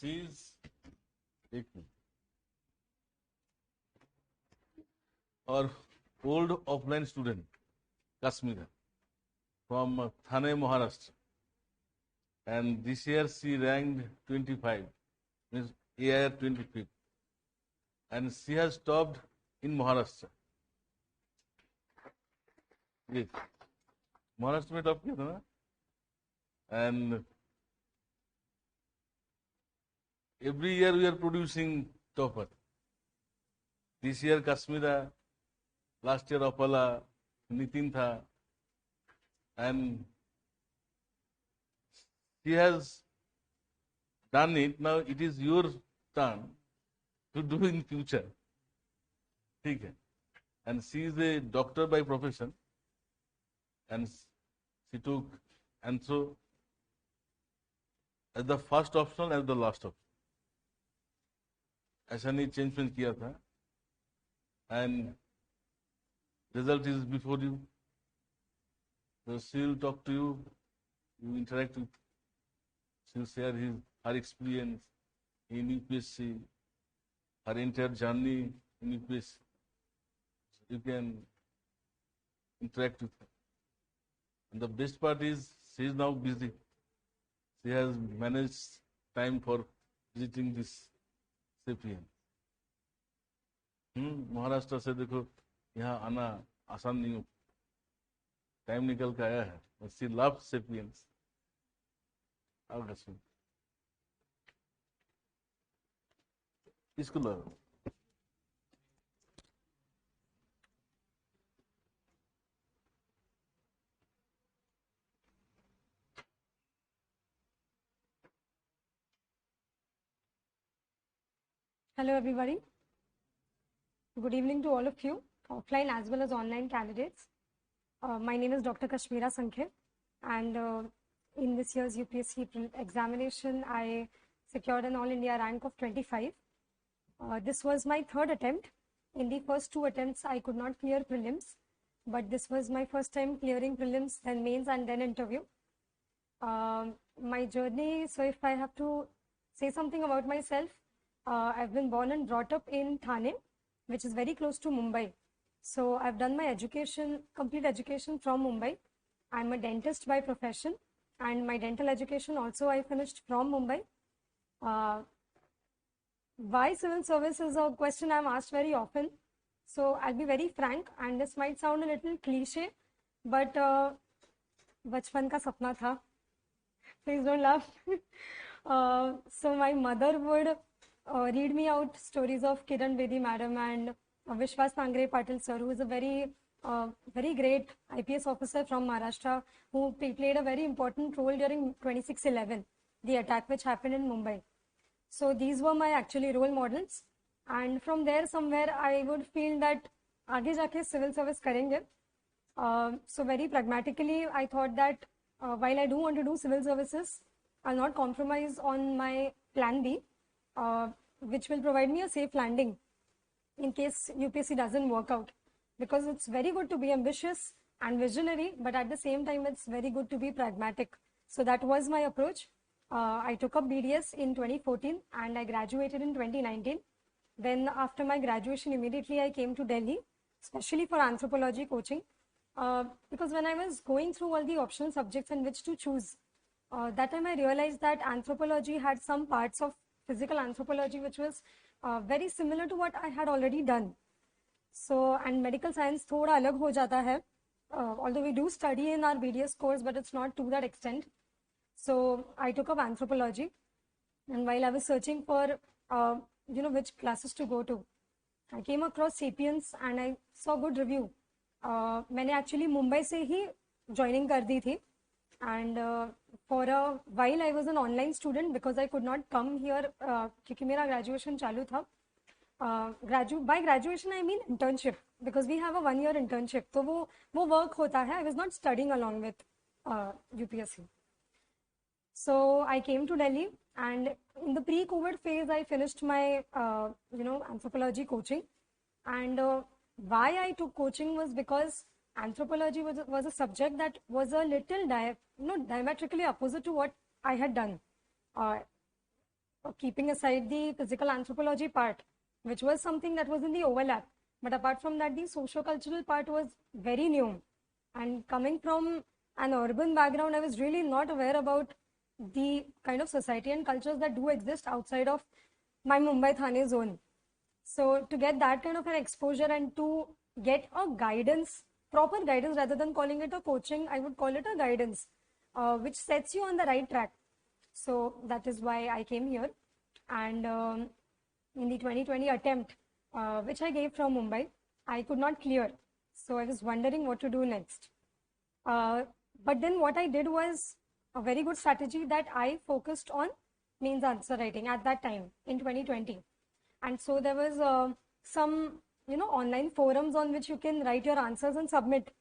sees एक or old offline student Kashmira from Thane, Maharashtra, and this year she ranked 25, means AIR 25th, and she has topped in Maharashtra. Yes, Maharashtra में top किया था ना. And every year we are producing topper. This year Kashmira, last year Apala, Nitin tha, and she has done it. Now it is your turn to do in future. ठीक है. And she is a doctor by profession, and she took anthro as the first option as the last option. ऐसा नहीं change किया था. And result is before you. So she will talk to you. You interact with. She will share her experience in UPSC, her entire journey in UPSC. So you can interact with her. And the best part is she is now busy. She has managed time for visiting this CPN. Maharashtra से देखो यहाँ आना आसान नहीं हो. Time निकल के आया है. She love sapiens. इसको लो. Hello everybody. Good evening to all of you, offline as well as online candidates. My name is Dr. Kashmira Sankhe, and in this year's UPSC examination, I secured an All India rank of 25. This was my third attempt. In the first two attempts, I could not clear prelims, but this was my first time clearing prelims, then mains, and then interview. My journey, so if I have to say something about myself, I've been born and brought up in Thane, which is very close to Mumbai. So I've done my education, complete education from Mumbai. I'm a dentist by profession, and my dental education also I finished from Mumbai. Why civil service is a question I'm asked very often. So I'll be very frank, and this might sound a little cliche, but बचपन का सपना था. Please don't laugh. So my mother would read me out stories of Kiran Bedi madam and Vishwas Sangre Patil sir, who is a very great IPS officer from Maharashtra, who played a very important role during 26/11, the attack which happened in Mumbai. So these were my actually role models, and from there somewhere I would feel that आगे जाके civil service करेंगे. So very pragmatically I thought that while I do want to do civil services, I'll not compromise on my plan B, which will provide me a safe landing in case UPSC doesn't work out. Because it's very good to be ambitious and visionary, but at the same time, it's very good to be pragmatic. So that was my approach. I took up BDS in 2014 and I graduated in 2019. Then after my graduation, immediately I came to Delhi, especially for anthropology coaching. Because when I was going through all the optional subjects in which to choose, that time I realized that anthropology had some parts of physical anthropology which was very similar to what I had already done. So, and medical science thoda alag ho jata hai, although we do study in our BDS course, but it's not to that extent. So I took up anthropology, and while I was searching for which classes to go to, I came across Sapiens and I saw good review. मैंने actually Mumbai से ही joining कर दी थी, and for a while I was an online student because I could not come here क्योंकि मेरा graduation चालू था. By graduation I mean internship, because we have a 1-year internship, तो वो work होता है. I was not studying along with UPSC. So I came to Delhi, and in the pre-COVID phase I finished my anthropology coaching. And why I took coaching was because anthropology was a subject that was a little diametrically opposite to what I had done. keeping aside the physical anthropology part, which was something that was in the overlap. But apart from that, the socio-cultural part was very new. And coming from an urban background, I was really not aware about the kind of society and cultures that do exist outside of my Mumbai Thane zone. So to get that kind of an exposure and to get a guidance, proper guidance rather than calling it a coaching, I would call it a guidance, which sets you on the right track. So that is why I came here. And in the 2020 attempt, which I gave from Mumbai, I could not clear. So I was wondering what to do next. But then what I did was a very good strategy that I focused on means answer writing at that time in 2020. And so there was some, online forums on which you can write your answers and submit,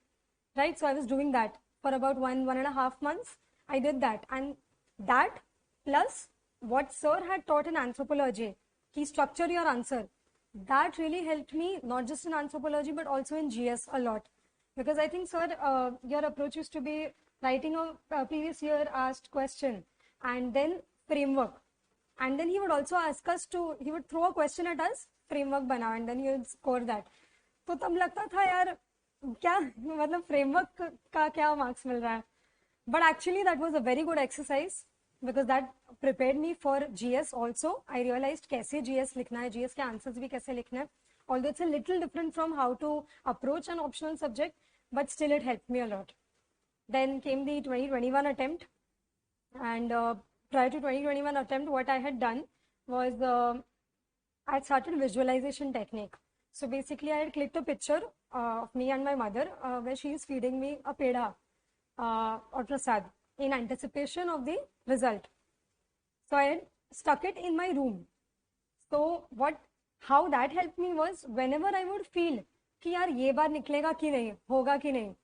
right? So I was doing that for about 1.5 months. I did that. And that plus what sir had taught in anthropology, he structure your answer, that really helped me, not just in anthropology, but also in GS a lot. Because I think, sir, your approach used to be writing a previous year asked question and then framework. And then he would also ask us he would throw a question at us, framework bana, and then he would score that. तो तब लगता था यार क्या मतलब framework का क्या marks मिल रहा है. But actually that was a very good exercise because that prepared me for GS also. I realized कैसे GS लिखना है, GS के answers भी कैसे लिखना है. Although it's a little different from how to approach an optional subject, but still it helped me a lot. Then came the 2021 attempt, and prior to 2021 attempt, what I had done was I had started visualization technique. So basically, I had clicked a picture of me and my mother where she is feeding me a peda or prasad in anticipation of the result. So I had stuck it in my room. So how that helped me was whenever I would feel कि यार ये बार निकलेगा कि नहीं, होगा कि नहीं,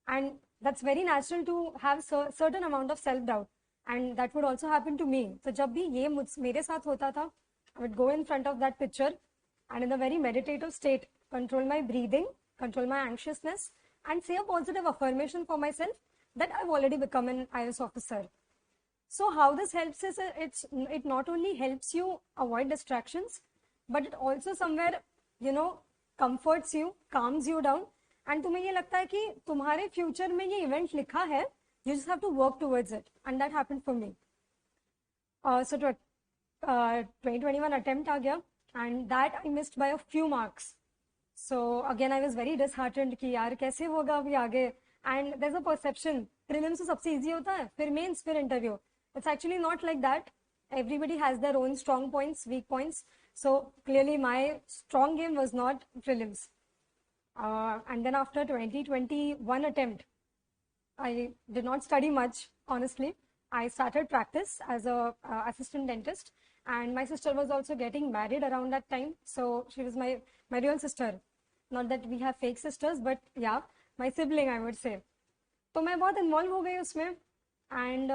and that's very natural to have certain amount of self-doubt, and that would also happen to me. So जब भी ये मेरे साथ होता था, I would go in front of that picture and in a very meditative state, control my breathing, control my anxiousness, and say a positive affirmation for myself that I've already become an IAS officer. So how this helps is it not only helps you avoid distractions, but it also somewhere, comforts you, calms you down, and तुम्हें ये लगता है कि तुम्हारे future में ये event लिखा है, you just have to work towards it, and that happened for me. So 2021 attempt आ गया, and that I missed by a few marks. So again I was very disheartened कि यार कैसे होगा अभी आगे, and there's a perception prelims तो सबसे easy होता है, फिर mains, फिर interview. It's actually not like that. Everybody has their own strong points, weak points. So clearly my strong game was not prelims. And then after 2021 attempt, I did not study much, honestly. I started practice as a assistant dentist, and my sister was also getting married around that time. So she was my real sister. Not that we have fake sisters, but yeah, my sibling, I would say. तो मैं बहुत involved हो गई उसमें, and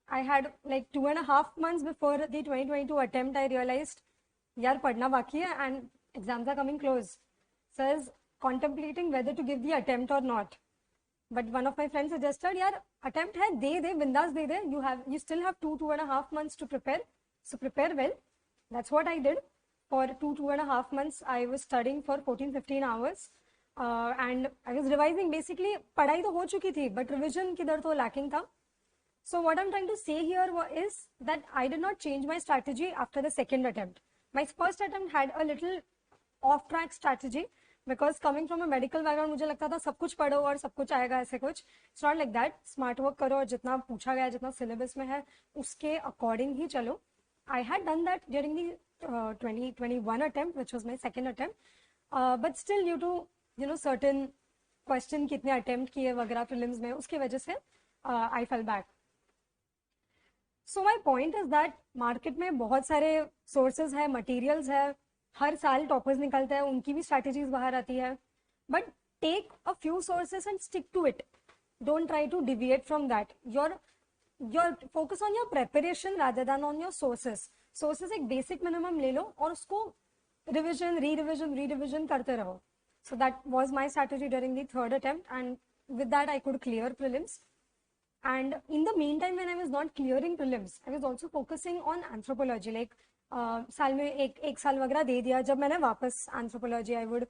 I had like 2.5 months before the 2022 attempt, I realized, यार पढ़ना बाकी है and exams are coming close. So I was contemplating whether to give the attempt or not. But one of my friends suggested, यार attempt है, दे बिंदास दे दे. You still have 2.5 months to prepare. So prepare well. That's what I did. For 2.5 months, I was studying for 14-15 hours. And I was revising. Basically, पढ़ाई तो हो चुकी थी, but revision किधर तो lacking था. So what I'm trying to say here is that I did not change my strategy after the second attempt. My first attempt had a little off-track strategy because coming from a medical background, मुझे लगता था सब कुछ पढ़ो और सब कुछ आएगा ऐसे कुछ. It's not like that. Smart work करो और जितना पूछा गया, जितना syllabus में है, उसके according ही चलो. I had done that during the 2021 attempt, which was my second attempt. But still due to certain question कितने attempt किए वगैरह prelims में, उसके वजह से I fell back. So my point is that market में बहुत सारे sources है, materials है, हर साल toppers निकलते हैं, उनकी भी strategies बाहर आती है. But take a few sources and stick to it. Don't try to deviate from that. Your focus on your preparation rather than on your sources. Sources एक basic minimum ले लो और उसको revision करते रहो. So that was my strategy during the third attempt, and with that I could clear prelims. And in the meantime, when I was not clearing prelims, I was also focusing on anthropology. Like साल में एक साल वगैरह दे दिया, जब मैंने वापस anthropology I would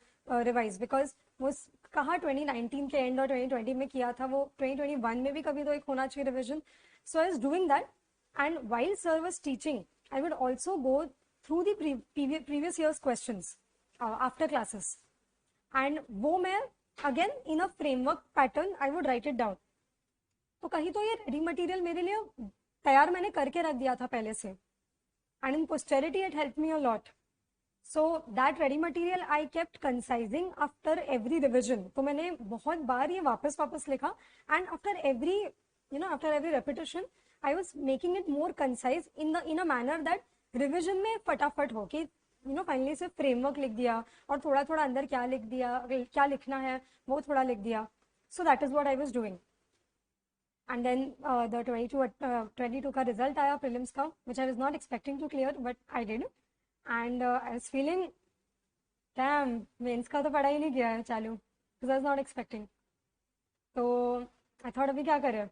revise, because वो कहाँ 2019 के end और 2020 में किया था, वो 2021 में भी कभी तो एक होना चाहिए revision. So I was doing that, and while sir was teaching, I would also go through the previous year's questions after classes, and वो मैं again in a framework pattern I would write it down. तो कहीं तो ये ready material मेरे लिए तैयार मैंने करके रख दिया था पहले से, and in posterity it help me a lot. So that ready material I kept concising after every revision. तो मैंने बहुत बार ये वापस लिखा, and after every after every repetition I was making it more concise in a manner that revision में फटाफट हो कि फाइनली सिर्फ फ्रेमवर्क लिख दिया और थोड़ा थोड़ा अंदर क्या लिख दिया, क्या लिखना है वो थोड़ा लिख दिया. सो that is what I was doing. And then the 22 का result आया prelims का, which I was not expecting to clear, but I did. And I was feeling, damn, mains का तो पढ़ा ही नहीं किया है चालू, because I was not expecting. So I thought अभी क्या करें?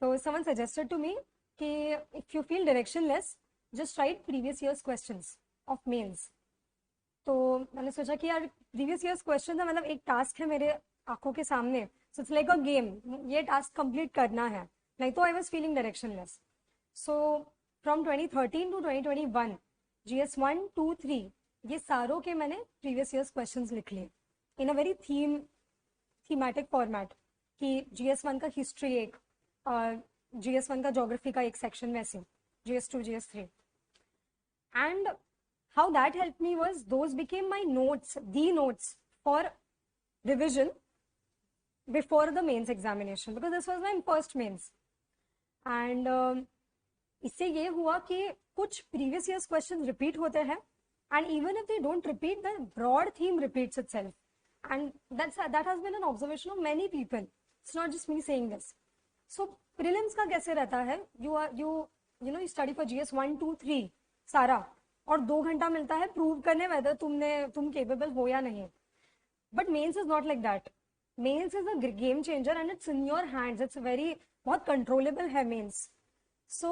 So someone suggested to me कि if you feel directionless, just write previous year's questions of mains. तो मैंने सोचा कि यार previous year's questions है, मतलब एक task है मेरे आंखों के सामने. So it's like a game. ये टास्क कंप्लीट करना है, नहीं तो I was feeling directionless. So from 2013 to 2021 GS 1, 2, 3 ये सारों के मैंने प्रीवियस ईयर्स क्वेश्चंस लिख लिए इन अ वेरी थीमेटिक फॉर्मेट, कि GS 1 का हिस्ट्री एक, GS 1 का ज्योग्राफी का एक सेक्शन, वैसे GS 2, GS 3. And how that help me was those became my notes, the notes for revision before the mains examination, because this was my first mains. And इससे ये हुआ कि कुछ previous years questions repeat होते हैं, and even if they don't repeat, the broad theme repeats itself, and that has been an observation of many people. It's not just me saying this. So prelims का कैसे रहता है, you study for GS 1, 2, 3 सारा, और 2 घंटा मिलता है prove करने whether तुम capable हो या नहीं. But mains is not like that. Mains is a game changer and it's in your hands. It's very बहुत controllable है mains. So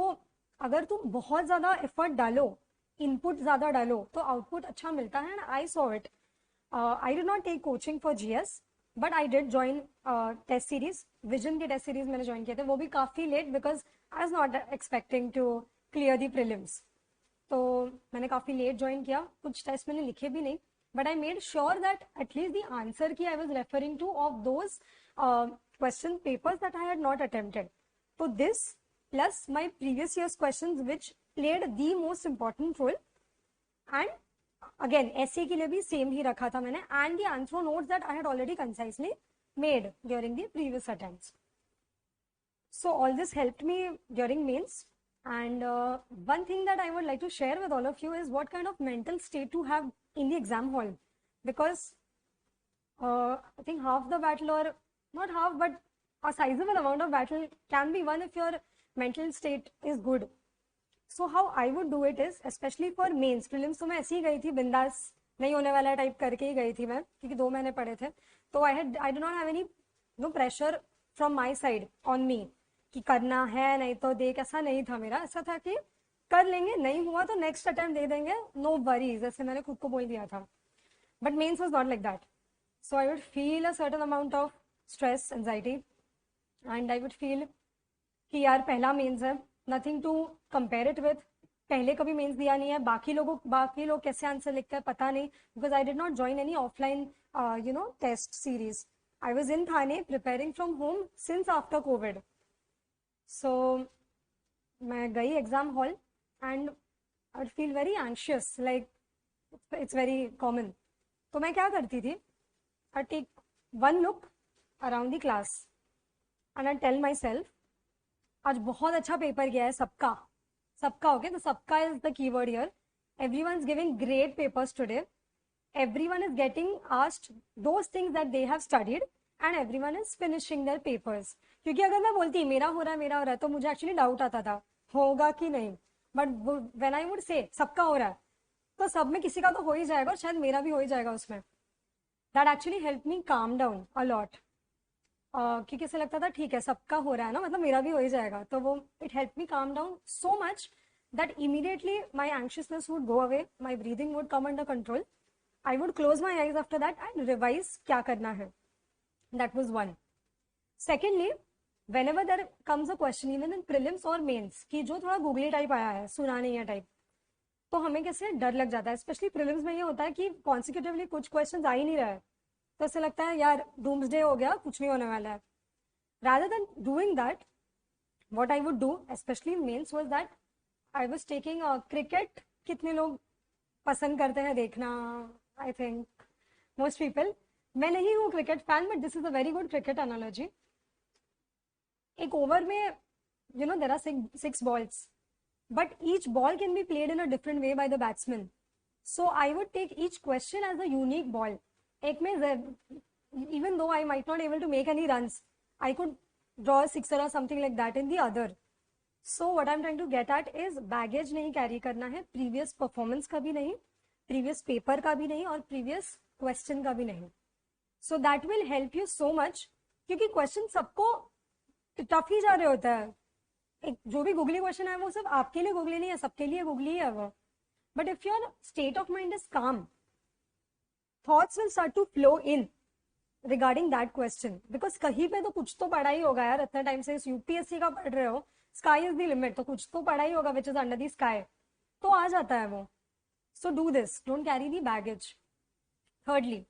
अगर तुम बहुत ज़्यादा effort डालो, input ज़्यादा डालो, तो output अच्छा मिलता है. And I saw it. I did not take coaching for GS, but I did join test series. Vision के test series मैंने join किए थे, वो भी काफ़ी late because I was not expecting to clear the prelims. तो मैंने काफ़ी late join किया, कुछ test मैंने लिखे भी नहीं. But I made sure that at least the answer key I was referring to of those question papers that I had not attempted. So this plus my previous year's questions which played the most important role, and again essay के लिए भी same ही रखा था मैंने, and the answer notes that I had already concisely made during the previous attempts. So all this helped me during mains. And one thing that I would like to share with all of you is what kind of mental state to have in the exam hall, because I think half the battle, or not half, but a sizable amount of battle can be won if your mental state is good. So how I would do it is, especially for mains, prelims तो मैं ऐसे ही गई थी, बिंदास नहीं होने वाला type करके ही गई थी मैं, क्योंकि 2 महीने पढ़े थे. तो I do not have any pressure from my side on me कि करना है नहीं तो देख, ऐसा नहीं था मेरा. ऐसा था कि कर लेंगे, नहीं हुआ तो नेक्स्ट अटेम्प्ट दे देंगे, नो वरीज, ऐसे मैंने खुद को बोल दिया था. But mains was not like that. So I would feel a certain amount of stress, anxiety, and I would feel कि यार पहला मेंस है, nothing to compare it with, पहले कभी मेंस दिया नहीं है, बाकी लोग कैसे आंसर लिखते हैं पता नहीं, because I did not join any offline test series. I was in Thane preparing from home since after Covid. So मैं गई exam hall and I feel very anxious, like it's very common. तो मैं क्या करती थी, I take one look around the class and I tell myself, आज बहुत अच्छा पेपर गया है सबका ओके. तो सबका is the keyword here. Everyone is giving great papers today, everyone is getting asked those things that they have studied, and everyone is finishing their papers. क्योंकि अगर मैं बोलती मेरा हो रहा है तो मुझे एक्चुअली डाउट आता था होगा कि नहीं. But when I would say सबका हो रहा है तो सब में किसी का तो हो ही जाएगा, और शायद मेरा भी हो ही जाएगा उसमें. That actually help me calm down a lot. क्योंकि ऐसा लगता था ठीक है सबका हो रहा है ना, मतलब मेरा भी हो ही जाएगा, तो वो it help me calm down so much that immediately my anxiousness would go away, my breathing would come under control. I would close my eyes after that and revise क्या करना है. That was one. Secondly, whenever there comes a question, even in prelims or mains, कि जो थोड़ा googly type आया है, सुना नहीं है टाइप, तो हमें कैसे डर लग जाता है. स्पेशली प्रीलिम्स में ये होता है कि कॉन्सिक्यूटिवली कुछ क्वेश्चन आ ही नहीं रहा है, तो ऐसे लगता है यार डूम्सडे हो गया, कुछ नहीं होने वाला है. Rather than doing that, what I would do, especially in mains, was that I was taking cricket. कितने लोग पसंद करते हैं देखना? I think most people. मैं नहीं हूँ cricket fan, but this is a very good cricket analogy. एक ओवर में there are six balls, but each ball can be played in a different way by the batsman. So I would take each question as a unique ball. एक में even though I might not able to make any runs, I could draw a sixer or something like that in the other. So what I'm trying to get at is baggage नहीं carry करना है, previous performance का भी नहीं, previous paper का भी नहीं, और previous question का भी नहीं. So that will help you so much, क्योंकि question सबको टफ ही जा रहे होता है. एक जो भी गूगली क्वेश्चन है वो सब आपके लिए गूगली नहीं है, सबके लिए गूगली है वो. But if your state of mind is calm, thoughts will start to flow in regarding that question, because कहीं पे तो कुछ तो पढ़ा ही होगा यार. इतने टाइम से यूपीएससी का पढ़ रहे हो, स्काई इज द लिमिट, तो कुछ तो पढ़ा ही होगा which is under the sky, तो आ जाता है वो. So do this, don't carry the baggage. Thirdly,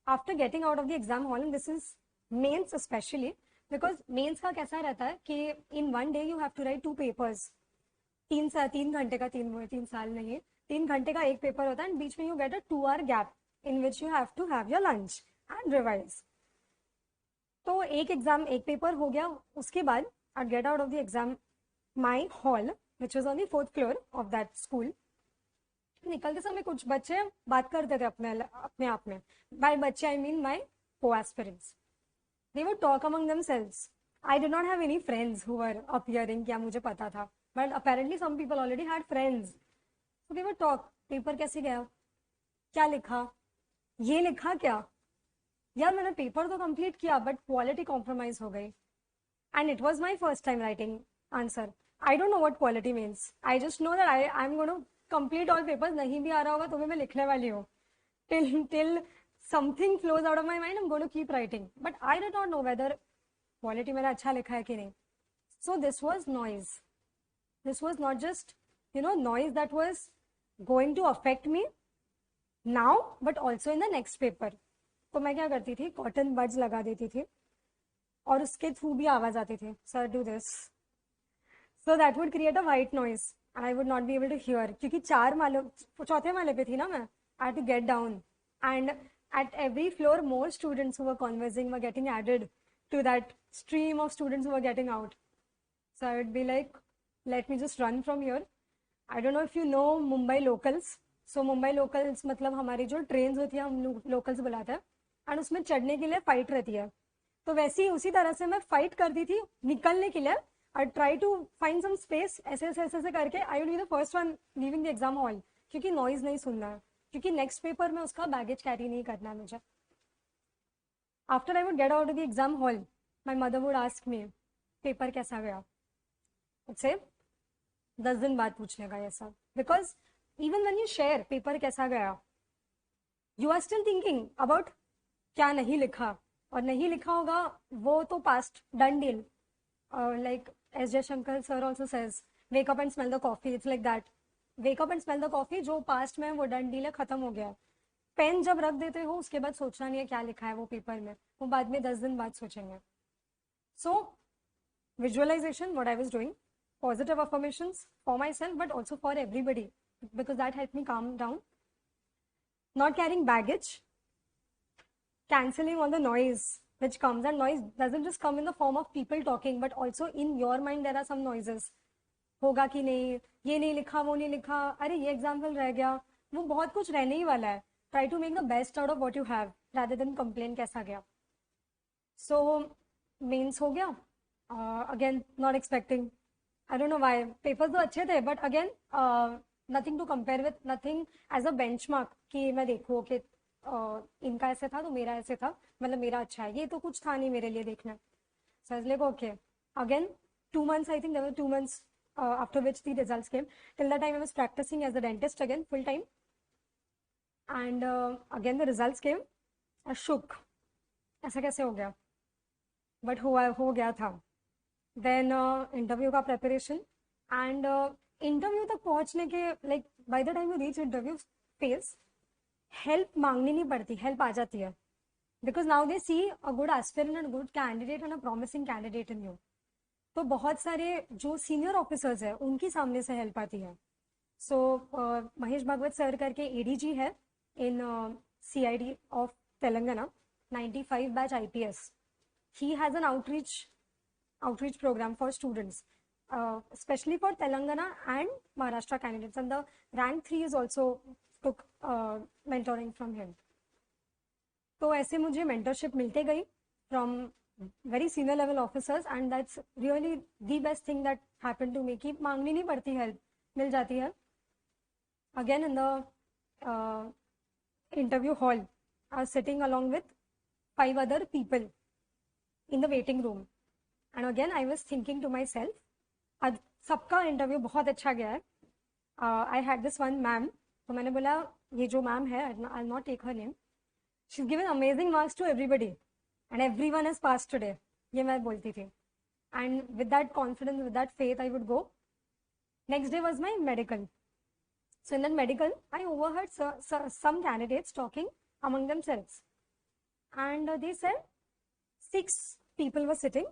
after getting out of the exam hall, and this is mains especially, because mains का कैसा रहता है कि in one day you have to write 2 papers. 3 घंटे का 3 साल नहीं, 3 घंटे का एक पेपर होता है, and बीच में you get a 2-hour gap in which you have to have your lunch and revise. तो एक एग्जाम एक पेपर हो गया, उसके बाद I'd get out of the exam my hall, which was on the 4th floor of that school. निकलते समय कुछ बच्चे बात करते थे अपने आप में. बाय बच्चे I mean my co-aspirants. They would talk among themselves. I did not have any friends who were appearing, क्या मुझे पता था, but apparently some people already had friends. So they would talk. Paper कैसे गया, क्या लिखा, ये लिखा क्या, यार मैंने पेपर तो कंप्लीट किया बट क्वालिटी कॉम्प्रोमाइज हो गई. And it was my first time writing answer. I don't know what quality means. I just know that I am going to complete all papers. नहीं भी आ रहा होगा तो भी मैं लिखने वाली हूँ. till something flows out of my mind, I'm going to keep writing. But I did not know whether quality मेरा अच्छा लिखा है कि नहीं. So this was noise. This was not just noise that was going to affect me now, but also in the next paper. तो मैं क्या करती थी, कॉटन बड्स लगा देती थी और उसके थ्रू भी आवाज आती थी, sir do this. So that would create a white noise and I would not be able to hear, क्योंकि 4 माले, 4थे माले पे थी ना मैं. I had to get down, and at every floor more students who were conversing were getting added to that stream of students who were getting out. So I would be like, let me just run from here. I don't know if you know Mumbai locals. So Mumbai locals मतलब हमारी जो train होती है हम locals बुलाते हैं, and उसमें चढ़ने के लिए फाइट रहती है. तो वैसे ही उसी तरह से मैं फाइट करती थी निकलने के लिए. I try to find some space, ऐसे करके I will be the first one leaving the exam hall, क्योंकि नॉइज नहीं सुनना है, क्योंकि नेक्स्ट पेपर में उसका बैगेज कैरी नहीं करना है मुझे. After I would get out of the exam hall, my mother would ask me paper कैसा गया. उससे 10 दिन बाद पूछने का ये सब, because even when you share paper कैसा गया, you are still thinking about क्या नहीं लिखा, और नहीं लिखा होगा वो तो past done deal. Like S. Jaishankar sir also says, wake up and smell the coffee. It's like that. Wake up and smell the coffee. जो पास्ट में वो डन डील है, खत्म हो गया. पेन जब रख देते हो उसके बाद सोचना नहीं है क्या लिखा है वो पेपर में, वो बाद में 10 दिन बाद सोचेंगे. So visualization, what I was doing, positive affirmations for myself but also for everybody, because that helped me calm down. Not carrying baggage, cancelling all the noise which comes, and noise doesn't just come in the form of people talking, but also in your mind there are some noises. होगा कि नहीं, ये नहीं लिखा, वो नहीं लिखा, अरे ये एग्जाम्पल रह गया, वो बहुत कुछ रहने ही वाला है. Try to make the best out of what you have rather than complain कैसा गया. सो मेंस हो गया. Again not expecting, I don't know why, papers तो अच्छे थे but again nothing to compare with, nothing as a benchmark कि मैं देखूँ कि इनका ऐसे था तो मेरा ऐसे था, मतलब मेरा अच्छा है, ये तो कुछ था नहीं मेरे लिए देखना. So I was like, okay. Again, 2 months, I think there were 2 months after which the results came. Till that time, I was practicing as a dentist again, full time. And again, the results came. I shook. ऐसा कैसे हो गया? But हो गया था. Then interview का preparation. And interview तक पहुंचने के, like, by the time you reach interview phase, help मांगनी नहीं पड़ती, help आ जाती है. Because now they see a good aspirant and a good candidate and a promising candidate in you. तो बहुत सारे जो सीनियर ऑफिसर्स हैं उनकी सामने से हेल्प आती है. सो महेश भागवत सर करके एडीजी है in CID of Telangana, 95 batch IPS. He has an outreach program for students, especially for Telangana and Maharashtra candidates, and the rank 3 is also took mentoring from him. तो ऐसे मुझे mentorship मिलते गई from very senior level officers, and that's really the best thing that happened to me कि मांगनी नहीं पड़ती, help मिल जाती है. Again in the interview hall, I was sitting along with 5 other people in the waiting room, and again I was thinking to myself, आज सबका interview बहुत अच्छा गया है. I had this one ma'am, तो मैंने बोला ये जो मैम है, I'll not take her name, she's given amazing marks to everybody and everyone has passed today, ये मैं बोलती थी. And with that confidence, with that faith, I would go. Next day was my medical. So in that medical, I overheard some candidates talking among themselves, and they said 6 people were sitting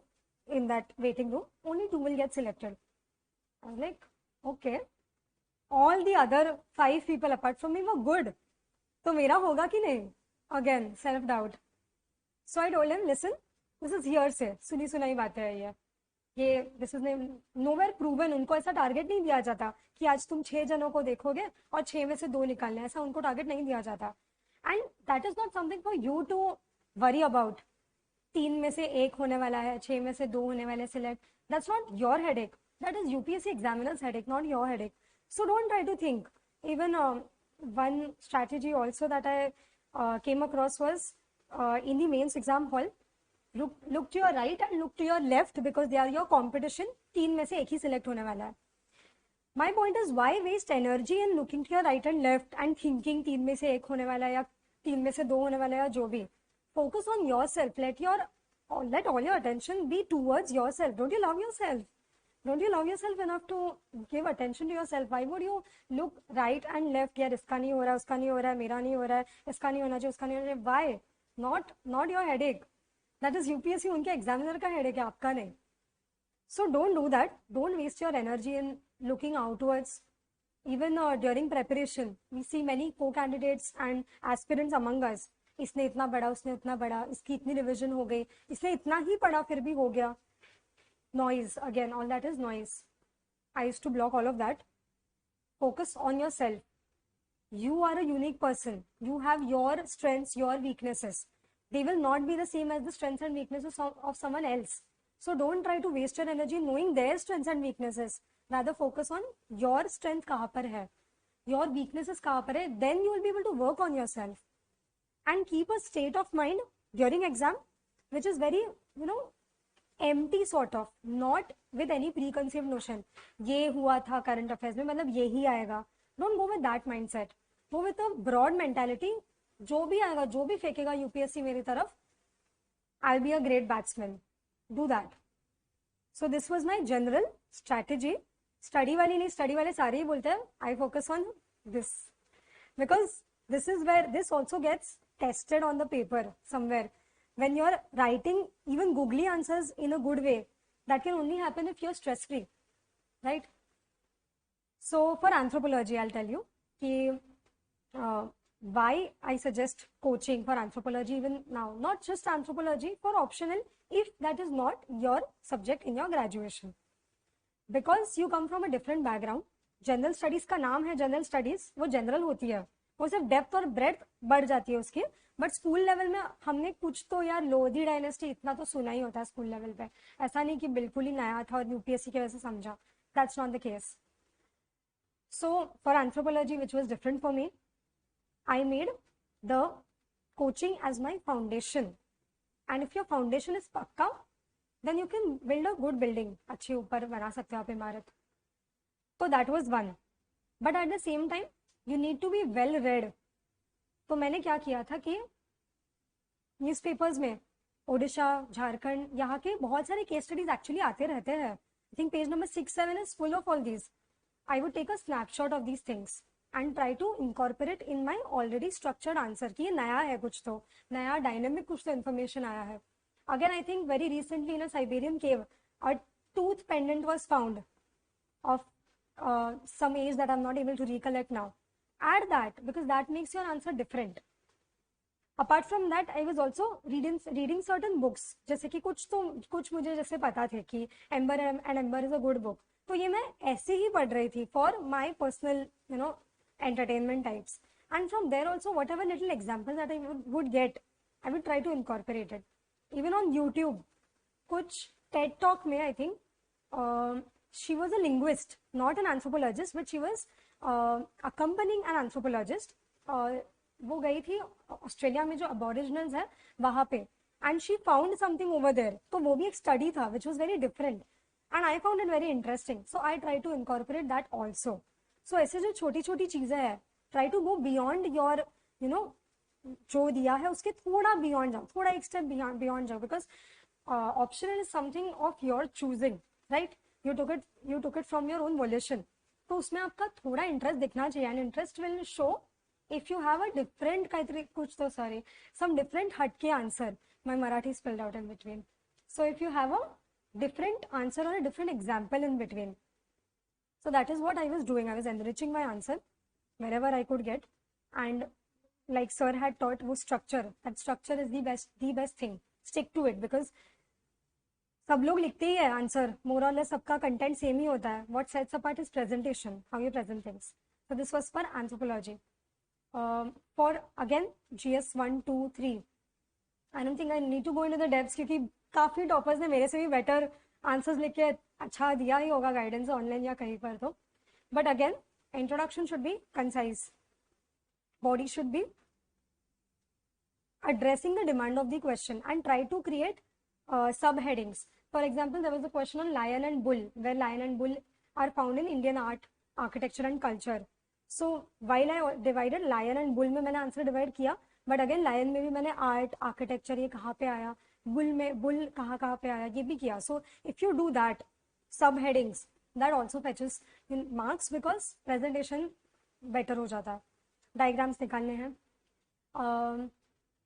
in that waiting room, only 2 will get selected. I was like, okay, all the other 5 people apart from me were good, तो मेरा होगा कि नहीं? Again, self doubt. So I told him, listen, this is hearsay, सुनी सुनाई बातें है ये दिस इज नोवेयर प्रूवन. उनको ऐसा टारगेट नहीं दिया जाता कि आज तुम 6 जनों को देखोगे और 6 में से 2 निकालने, ऐसा उनको टारगेट नहीं दिया जाता. And that is not something for you to worry about. 3 में से 1 होने वाला है, 6 में से 2 होने वाले select, that's not your headache, that is UPSC examiners headache, not your headache. So don't try to think. Even one strategy also that I came across was in the mains exam hall, look to your right and look to your left because they are your competition. 3 में से 1 ही select होने वाला है. My point is, why waste energy in looking to your right and left and thinking 3 में से 1 होने वाला है या 3 में से 2 होने वाला है या जो भी. Focus on yourself. Let all your attention be towards yourself. Don't you love yourself? Don't you love yourself enough to give attention to yourself? Why would you look right and left? यार इसका नहीं हो रहा, उसका नहीं हो रहा है, मेरा नहीं हो रहा है, इसका नहीं होना चाहिए, उसका नहीं होना चाहिए. Why? Not your headache. That is UPSC उनके एग्जामिनर का हेडेक है, आपका नहीं. So don't do that. Don't waste your energy in looking outwards. Even during preparation, we see many co-candidates and aspirants among us. इसने इतना पढ़ा, उसने उतना पढ़ा, इसकी इतनी रिविजन हो गई, इसने इतना ही पढ़ा फिर भी हो गया. Noise, again, all that is noise. I used to block all of that. Focus on yourself. You are a unique person. You have your strengths, your weaknesses. They will not be the same as the strengths and weaknesses of someone else. So don't try to waste your energy knowing their strengths and weaknesses. Rather focus on your strength kahan par hai, your weaknesses kahan par hai. Then you will be able to work on yourself. And keep a state of mind during exam which is very, empty sort of, not with any preconceived notion. ये हुआ था current affairs में, मतलब ये ही आएगा. Don't go with that mindset. Go with a broad mentality. जो भी आएगा, जो भी फेंकेगा यूपीएससी मेरी तरफ, I'll be a great batsman. Do that. So this was my general strategy. Study वाली नहीं, study वाले सारे ही बोलते हैं. I focus on this because this is where this also gets tested on the paper somewhere. When you're writing even googly answers in a good way, that can only happen if you're stress free, right? So for anthropology, I'll tell you why I suggest coaching for anthropology even now. Not just anthropology, for optional if that is not your subject in your graduation, because you come from a different background. General studies का नाम है general studies, वो general होती है, वो सिर्फ depth और breadth बढ़ जाती है उसकी. बट स्कूल लेवल में हमने कुछ तो यार लोधी डायनेस्टी इतना तो सुना ही होता है स्कूल लेवल पे. ऐसा नहीं कि बिल्कुल ही नया था और यूपीएससी की वजह से समझा. That's not the case. So for anthropology which was different for me, I made the coaching as my foundation. And if your foundation is pakka, then you can build a good building. अच्छी ऊपर बना सकते हो आप इमारत. So that was one. But at the same time, you need to be well read. तो मैंने क्या किया था कि न्यूज़पेपर्स में ओडिशा, झारखंड, यहाँ के बहुत सारे केस स्टडीज एक्चुअली आते रहते हैं. I think page number 6-7 is full of all these. I would take a snapshot of these things and try to incorporate in my already structured answer कि ये नया है, कुछ तो नया डायनेमिक कुछ तो इन्फॉर्मेशन आया है. Again I think very recently in a Siberian cave a tooth pendant was found of some age that I'm not able to recollect now. Add that because that makes your answer different. Apart from that, I was also reading certain books. जैसे कि कुछ मुझे जैसे पता थे कि Ember and Ember is a good book. तो ये मैं ऐसे ही पढ़ रही थी for my personal, entertainment types. And from there also, whatever little examples that I would get, I would try to incorporate it. Even on YouTube, कुछ TED Talk में I think she was a linguist, not an anthropologist, but she was accompanying an anthropologist. वो गई थी Australia में जो अबोरिजिनल्स है वहाँ पे, and she found something over there. तो वो भी एक स्टडी था which was very different and I found it very interesting. So I try to incorporate that also. So ऐसे जो छोटी छोटी चीज़ें हैं, try to go beyond your जो दिया है उसके थोड़ा बियॉन्ड जाओ, थोड़ा एक स्टेप बियॉन्ड जाओ, because optional is something of your choosing, right? You took it from your own वोल्यूशन. तो उसमें आपका थोड़ा इंटरेस्ट दिखना चाहिए, and interest will show if you have a different काहीतरी कुछ तो some different हटके answer. My Marathi is spelled out in between. So if you have a different answer or a different example in between, so that is what I was doing. I was enriching my answer wherever I could get, and like sir had taught, वो structure, that structure is the best thing. Stick to it because सब लोग लिखते ही है answer, more or less सबका content same ही होता है. What sets apart is presentation, how you present things. So this was for anthropology. For again GS 1, 2, 3, I don't think I need to go into the depths क्योंकि काफ़ी toppers ने मेरे से भी better answers लिख के अच्छा दिया ही होगा गाइडेंस ऑनलाइन या कहीं पर. तो but again introduction should be concise, body should be addressing the demand of the question, and try to create subheadings. For example, there was a question on lion and bull, where lion and bull are found in Indian art, architecture and culture. So while I divided lion and bull में मैंने answer divide किया, but again lion में भी मैंने art, architecture, ये कहाँ पे आया, बुल में बुल कहाँ पे आया, ये भी किया. So if you do that सब headings, that also fetches marks because presentation better हो जाता है. डायग्राम्स निकालने हैं.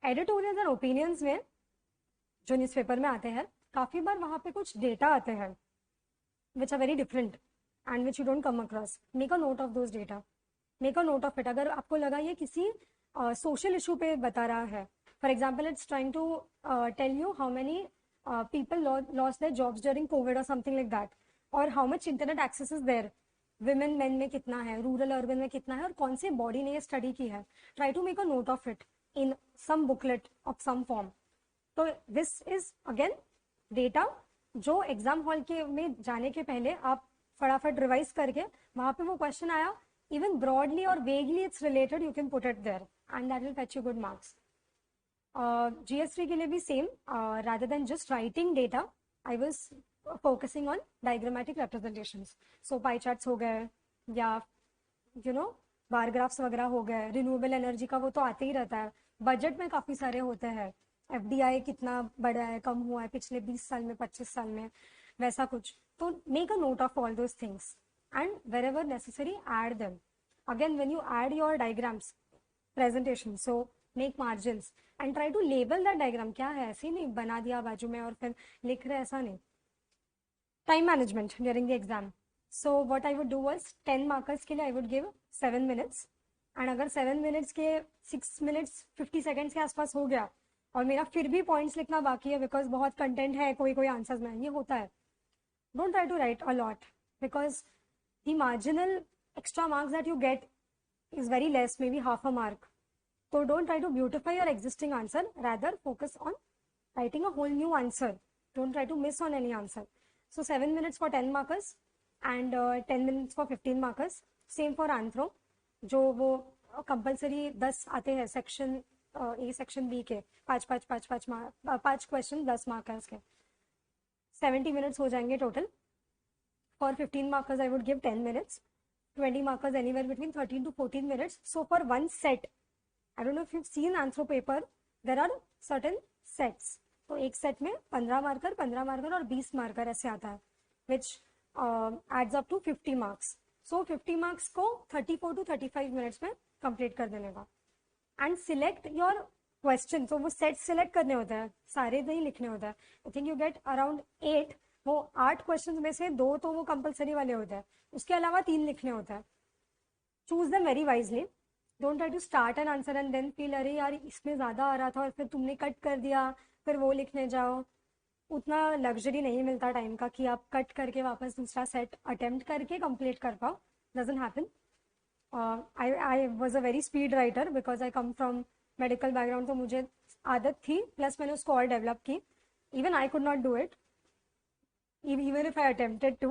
एडिटोरियल्स एंड ओपिनियंस में जो न्यूज़पेपर में आते हैं, काफ़ी बार वहाँ पे कुछ डेटा आते हैं which are very different and which you don't come across. Make a note of those data, make a note of it. अगर आपको लगा ये किसी सोशल इशू पे बता रहा है, for example it's trying to tell you how many people lost their jobs during Covid और समथिंग लाइक दैट, और how much internet access is there, women men में कितना है, रूरल अर्बन में कितना है, और कौन से बॉडी ने ये स्टडी की है. Try to make a note of it in some booklet of some form. तो दिस इज अगेन डेटा जो एग्जाम हॉल के में जाने के पहले आप फटाफट रिवाइज करके, वहाँ पे वो क्वेश्चन आया, even broadly or vaguely it's related, you can put it there and that will fetch you good marks. GS3 के लिए भी same, rather than just writing data, I was focusing on diagrammatic representations. So pie charts हो गए, या बार graphs वगैरह हो गए. Renewable energy का वो तो आते ही रहता है, बजट में काफ़ी सारे होते हैं. FDI कितना बढ़ा है, कम हुआ है पिछले 20 साल में, 25 साल में, वैसा कुछ. तो make a note of all those things and wherever necessary add them. Again, when you add your diagrams, presentation, so make margins and try to label that diagram. क्या है, ऐसे नहीं बना दिया बाजू में और फिर लिख रहे, ऐसा नहीं. Time management during the exam. So what I would do was 10 markers के लिए I would give 7 minutes, and अगर 7 minutes के 6 minutes 50 seconds के आसपास हो गया और मेरा फिर भी points लिखना बाकी है because बहुत content है, कोई आंसर्स में, ये होता है. Don't try to write a lot because the marginal extra marks that you get is very less, maybe half a mark. So don't try to beautify your existing answer, rather focus on writing a whole new answer. Don't try to miss on any answer. So 7 minutes for 10 markers and 10 minutes for 15 markers. Same for anthro, जो वो compulsory 10 आते हैं section A section B के 5 question 10 mark है इसके, 70 minutes हो जाएंगे total. For 15 markers, I would give 10 minutes. 20 markers anywhere between 13 to 14 minutes. So for one set, I don't know if you've seen Anthro paper, there are certain sets. तो एक set में 15 marker और 20 marker ऐसे आता है, which adds up to 50 marks. So 50 marks को 34 to 35 minutes में complete कर देने का. And select your question. तो वो सेट select करने होते हैं, सारे नहीं लिखने होता है. I think you get around 8. वो 8 क्वेश्चंस में से 2 तो वो कंपलसरी वाले होते हैं, उसके अलावा 3 लिखने होता है. Choose them very wisely. Don't try to start an answer and then feel अरे यार इसमें ज़्यादा आ रहा था और फिर तुमने कट कर दिया, फिर वो लिखने जाओ. उतना लग्जरी नहीं मिलता टाइम का कि आप कट करके वापस दूसरा सेट अटेम्प्ट करके कंप्लीट कर पाओ. Doesn't happen. I was a very speed writer because I come from medical background, तो मुझे आदत थी, प्लस मैंने उसको और डेवलप की. Even I could not do it even if I attempted to.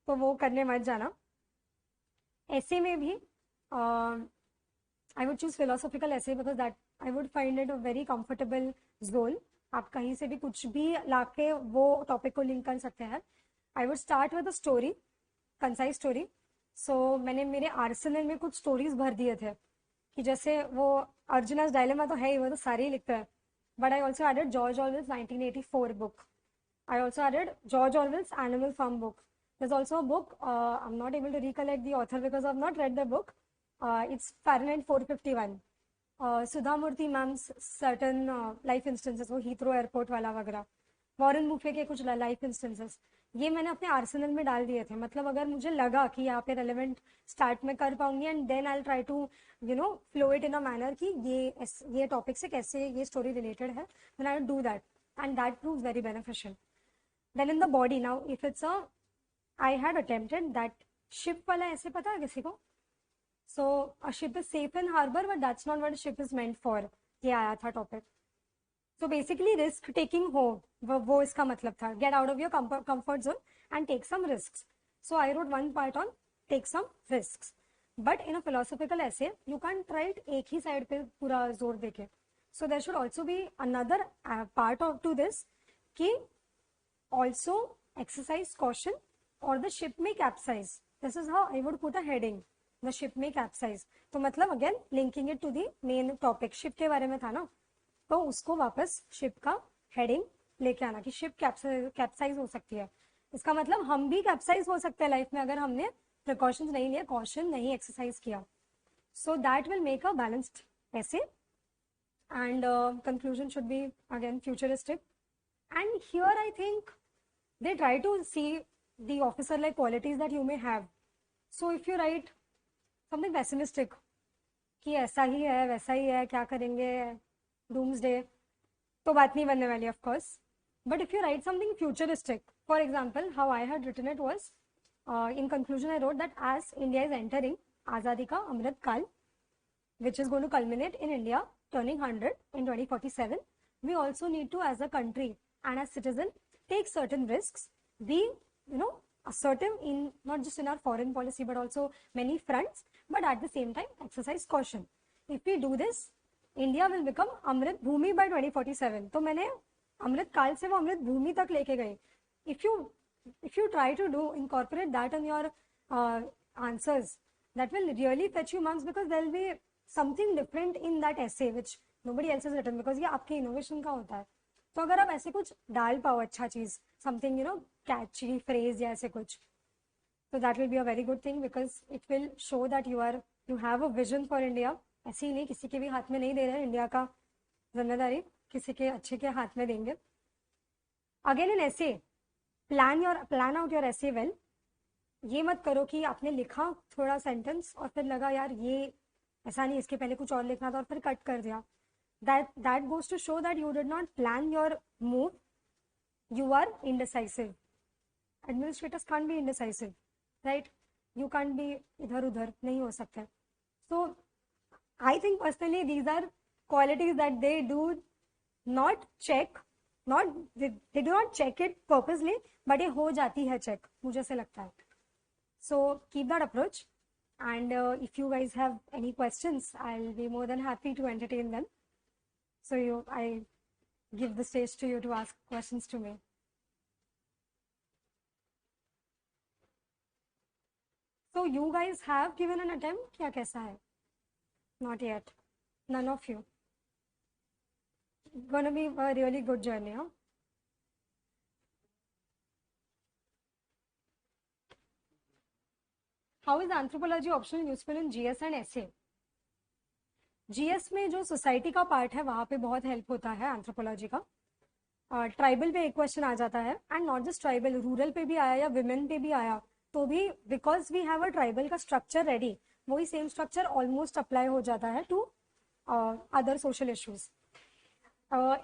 तो वो करने मत जाना. ऐसे में भी I would choose philosophical essay because that I would find it a very comfortable zone. आप कहीं से भी कुछ भी लाके वो टॉपिक को लिंक कर सकते हैं. I would start with a story, concise story. So मैंने मेरे आर्सेनल में कुछ स्टोरीज भर दिए थे कि जैसे वो अर्जुनस डायलेमा तो है ही, वो तो सारे ही लिखते हैं. But I also added George Orwell's 1984 book. I also added George Orwell's Animal Farm book. There's also a book, I'm not able to recollect the author because I've not read the book. It's Fahrenheit 451. Sudha Murthy ma'am's certain life instances, वो Heathrow airport वाला वगैरह, Warren Buffett के कुछ life instances, ये मैंने अपने Arsenal में डाल दिए थे. मतलब अगर मुझे लगा कि यहाँ पे रेलेवेंट स्टार्ट में कर पाऊंगी and then I try to flow it in a manner कि ये टॉपिक से कैसे ये स्टोरी रिलेटेड है, then I do that and that proves very beneficial. Then in the body, now if it's I had attempted that ship वाला ऐसे पता है किसी को? So a ship is safe in harbor, but that's not what a ship is meant for. ये आया था topic. So basically risk taking हो, वो इसका मतलब था. Get out of your comfort zone and take some risks. So I wrote one part on take some risks. But in a philosophical essay, you can't write एक ही side पे पूरा जोर देके. So there should also be another part to this कि also exercise caution or the ship may capsize. This is how I would put a heading. The ship may capsize. तो मतलब again linking it to the main topic. ship के बारे में था ना, तो उसको वापस ship का heading लेके आना कि ship capsize हो सकती है. इसका मतलब हम भी capsize हो सकते हैं लाइफ में अगर हमने precautions नहीं लिया, caution नहीं exercise किया. So that will make a balanced essay. And conclusion should be again futuristic. And here I think they try to see the officer-like qualities that you may have. So if you write something pessimistic, कि ऐसा ही है, वैसा ही है, क्या करेंगे, doomsday, तो बात नहीं बनने वाली of course. But if you write something futuristic, for example, how I had written it was, in conclusion I wrote that as India is entering Azadi ka Amrit Kal, which is going to culminate in India turning 100 in 2047, we also need to, as a country and as citizen, take certain risks, be, assertive in not just in our foreign policy but also many fronts, but at the same time exercise caution. If we do this, India will become Amrit Bhumi by 2047. तो मैंने अमृत काल से वो अमृत भूमि तक लेके गई. If you try to incorporate that in your answers, that will really fetch you marks because there will be something different in that essay which nobody else has written because ये आपके innovation का होता है. तो अगर आप ऐसे कुछ डाल पाओ अच्छा चीज, something catchy phrase या ऐसे कुछ, so that will be a very good thing because it will show that you have a vision for India. ऐसे ही नहीं, किसी के भी हाथ में नहीं दे रहे हैं इंडिया का जिम्मेदारी, किसी के अच्छे के हाथ में देंगे. अगेन इन ऐसे प्लान आउट योर ऐसे वेल. ये मत करो कि आपने लिखा थोड़ा सेंटेंस और फिर लगा यार ये ऐसा नहीं, इसके पहले कुछ और लिखना था और फिर कट कर दिया. that goes to show that you did not plan your move. You are indecisive. Administrators can't be indecisive, right? You can't be idhar udhar, nahi ho sakta. So I think personally these are qualities that they do not check, they do not check it purposely, but ये हो जाती है check, मुझे से लगता है. So keep that approach, and if you guys have any questions, I'll be more than happy to entertain them. So I give the stage to you to ask questions to me. So you guys have given an attempt? क्या कैसा है? Not yet. None of you. Gonna be a really good journey, huh? How is anthropology optional useful in GS and SA? GS में जो society का part है वहाँ पे बहुत हेल्प होता है एंथ्रोपोलॉजी का. ट्राइबल पे एक क्वेश्चन आ जाता है, and not just tribal, rural पे भी आया या विमेन पे भी आया तो भी, because we have a tribal का स्ट्रक्चर रेडी, वही सेम स्ट्रक्चर ऑलमोस्ट अप्लाई हो जाता है टू अदर सोशल इश्यूज.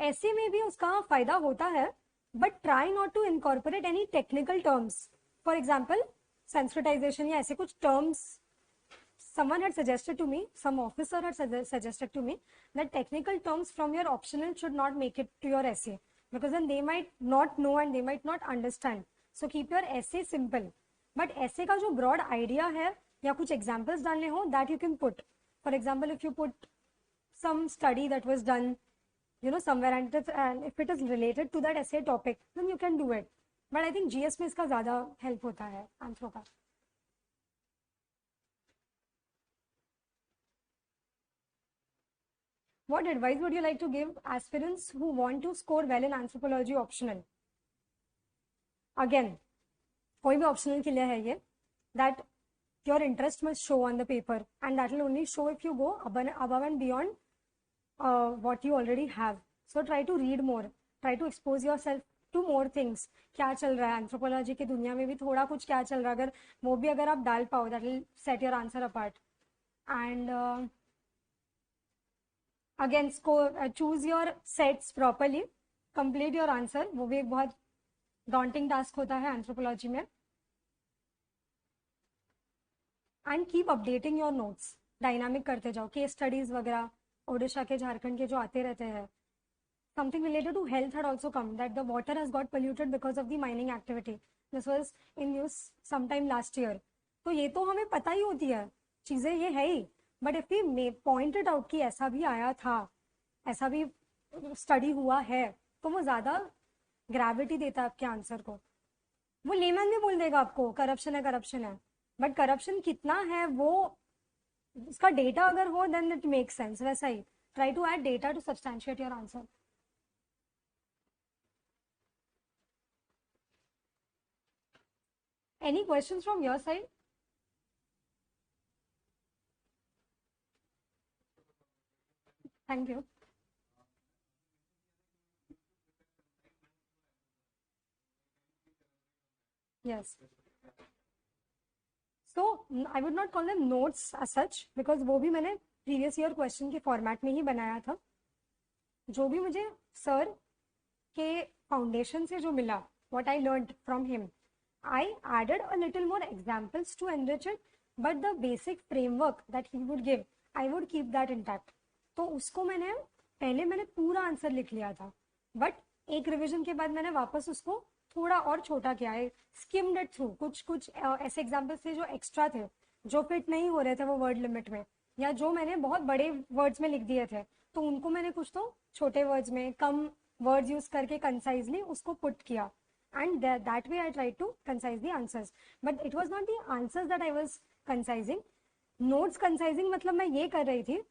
ऐसे में भी उसका फायदा होता है, but try not to incorporate any technical terms. For example sensitization या ऐसे कुछ terms. Someone had suggested to me, some officer had suggested to me that technical terms from your optional should not make it to your essay, because then they might not know and they might not understand. So keep your essay simple. But essay का जो broad idea है या कुछ examples डालने हो, that you can put. For example, if you put some study that was done, somewhere, and if it is related to that essay topic, then you can do it. But I think GS में इसका ज़्यादा help होता है आंसरों का. What advice would you like to give aspirants who want to score well in anthropology optional? Again, कोई भी optional के लिए है ये, that your interest must show on the paper, and that will only show if you go above and beyond what you already have. So try to read more, try to expose yourself to more things. क्या चल रहा है anthropology की दुनिया में भी थोड़ा कुछ क्या चल रहा है, अगर वो भी अगर आप डाल पाओ, that will set your answer apart. And again, choose your sets properly, complete your answer. वो भी एक बहुत daunting task होता है anthropology में. And keep updating your notes. Dynamic करते जाओ, case studies वगैरह ओडिशा के झारखंड के जो आते रहते हैं. Something related to health had also come, that the water has got polluted because of the mining activity. This was in news sometime last year. तो ये तो हमें पता ही होती है, चीजें ये है ही. But if we point it out कि ऐसा भी आया था, ऐसा भी स्टडी हुआ है, तो वो ज्यादा ग्रेविटी देता है आपके आंसर को. वो लेमन भी बोल देगा आपको करप्शन है, बट करप्शन कितना है वो उसका डेटा अगर हो देन इट मेक सेंस. वैसा ही try to add data to substantiate your answer. Any questions from your side? Thank you. Yes. So I would not call them notes as such, because वो भी मैंने previous year question के format में ही बनाया था. जो भी मुझे सर के foundation से जो मिला, what I learned from him, I added a little more examples to enrich it, but the basic framework that he would give, I would keep that intact. तो उसको मैंने पूरा आंसर लिख लिया था, बट एक रिवीजन के बाद मैंने वापस उसको थोड़ा और छोटा किया है, स्किम्ड इट थ्रू. कुछ ऐसे एग्जांपल्स थे जो एक्स्ट्रा थे, जो फिट नहीं हो रहे थे वो वर्ड लिमिट में, या जो मैंने बहुत बड़े वर्ड्स में लिख दिए थे, तो उनको मैंने कुछ तो छोटे वर्ड्स में कम वर्ड्स यूज करके कंसाइजली उसको पुट किया. And that way I tried to concise the answers, but it was not the answers that I was concising. Notes concising मतलब मैं ये कर रही थी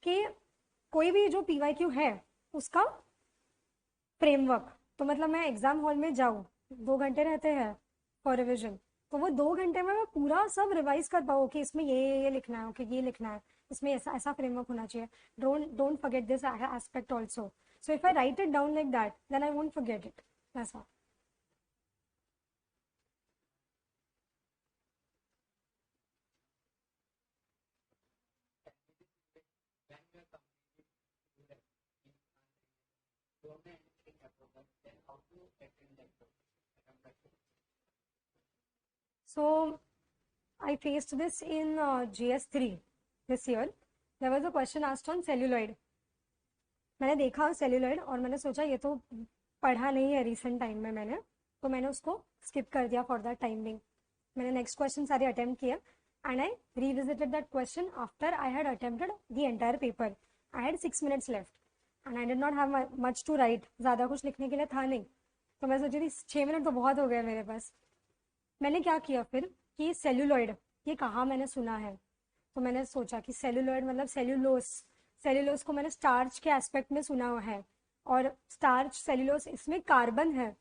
कि कोई भी जो PYQ है उसका फ्रेमवर्क, तो मतलब मैं एग्जाम हॉल में जाऊँ, 2 घंटे रहते हैं फॉर रिविजन, तो वो 2 घंटे में मैं पूरा सब रिवाइज कर पाऊँ कि इसमें ये लिखना है, ओके ये लिखना है, इसमें ऐसा फ्रेमवर्क होना चाहिए. Don't forget this aspect also. So if I write it down like that then I won't forget it. ऐसा. So I faced this in GS3 this year. There was a question asked on celluloid. मैंने देखा celluloid और मैंने सोचा ये तो पढ़ा नहीं है recent time में मैंने, तो मैंने उसको skip कर दिया for that time being. मैंने next question सारे attempt किए, and I revisited that question after I had attempted the entire paper. I had 6 minutes left, and I did not have much to write, ज़्यादा कुछ लिखने के लिए था नहीं। तो मैं सोची थी 6 मिनट तो बहुत हो गए मेरे पास। मैंने क्या किया फिर कि सेल्यूलॉइड, ये कहाँ मैंने सुना है, तो मैंने सोचा कि सेल्यूलॉइड मतलब सेल्यूलोस, सेल्यूलोस को मैंने स्टार्च के एस्पेक्ट में सुना हुआ है, और स्टार्च सेल्यूलोस इसमें कार्बन है,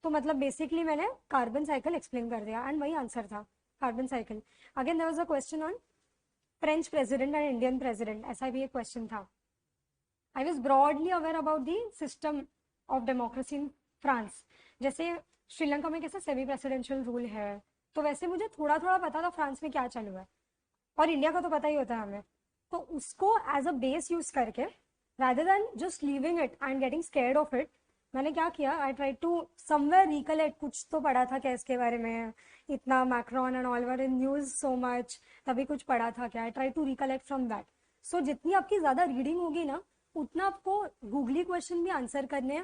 तो मतलब बेसिकली मैंने कार्बन साइकिल एक्सप्लेन कर दिया एंड वही आंसर था, carbon cycle. Again there was a question on French president and Indian president, ऐसा भी एक क्वेश्चन था। I was broadly aware about the system of democracy in France, जैसे श्रीलंका में कैसे सेमी प्रेसिडेंशियल रूल है, तो वैसे मुझे थोड़ा थोड़ा पता था फ्रांस में क्या चल रहा है, और इंडिया का तो पता ही होता है हमें। तो उसको एज अ बेस यूज करके rather than just leaving it and getting scared of it, मैंने क्या किया, I try to somewhere recollect, कुछ तो पढ़ा था क्या इसके बारे में, इतना Macron and all were in news so much, तभी कुछ पढ़ा था क्या, I try to recollect from that. So जितनी आपकी ज्यादा रीडिंग होगी ना, उतना आपको गूगली क्वेश्चन भी आंसर करने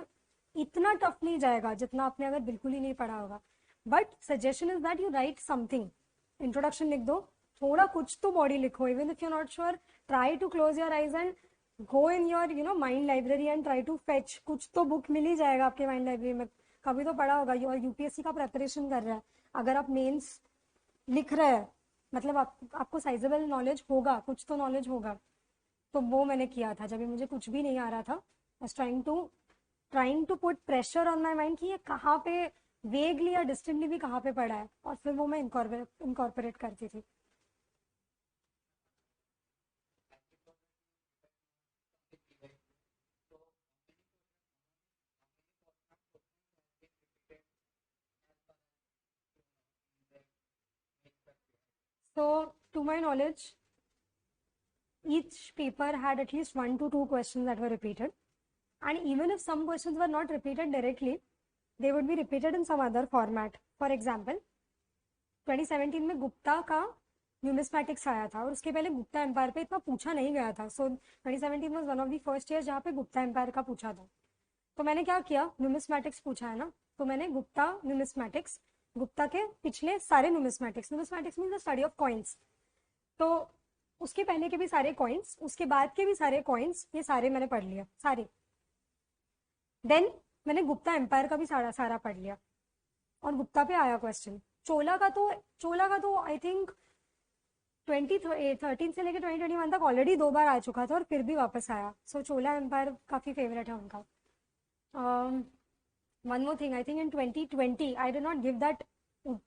इतना टफ नहीं जाएगा जितना आपने अगर बिल्कुल ही नहीं पढ़ा होगा। But suggestion is that you write something, introduction लिख दो, थोड़ा कुछ तो बॉडी लिखो, even if you not sure try to close your eyes and go in your mind library and try to fetch, कुछ तो बुक मिल ही जाएगा आपके माइंड लाइब्रेरी में, कभी तो पढ़ा होगा। और यूपीएससी का प्रेपरेशन कर रहा है, अगर आप मेंस लिख रहे हैं, मतलब आपको साइजेबल नॉलेज होगा, कुछ तो नॉलेज होगा। तो वो मैंने किया था जब भी मुझे कुछ भी नहीं आ रहा था, trying to put pressure on my mind कि ये कहाँ पे वेगली या डिस्टेंटली भी कहाँ पे पड़ा है, और फिर वो मैं इनकॉर्पोरेट करती थी। So, to my knowledge, each paper had at least 1 to 2 questions that were repeated. And even if some questions were not repeated directly, they would be repeated in some other format. For example, 2017 में गुप्ता का numismatics आया था, और उसके पहले Gupta empire पे इतना पूछा नहीं गया था। सो 2017 was one of the first year जहाँ पे गुप्ता एम्पायर का पूछा था। तो मैंने क्या किया, न्यूमिस्मैटिक्स पूछा है ना, तो मैंने गुप्ता न्यूमिस्मैटिक्स, गुप्ता के पिछले सारे numismatics, numismatics mean the study of coins, तो उसके पहले के भी सारे कॉइन्स, उसके बाद के भी सारे कॉइन्स, ये सारे मैंने पढ़ लिया सारे। देन मैंने गुप्ता एम्पायर का भी सारा सारा पढ़ लिया, और गुप्ता पे आया क्वेश्चन। चोला का तो आई थिंक 2013 से लेकर 2021 तक ऑलरेडी 2 बार आ चुका था, और फिर भी वापस आया। सो चोला एम्पायर काफी फेवरेट है उनका। One more thing, I think in 2020 I did not give that,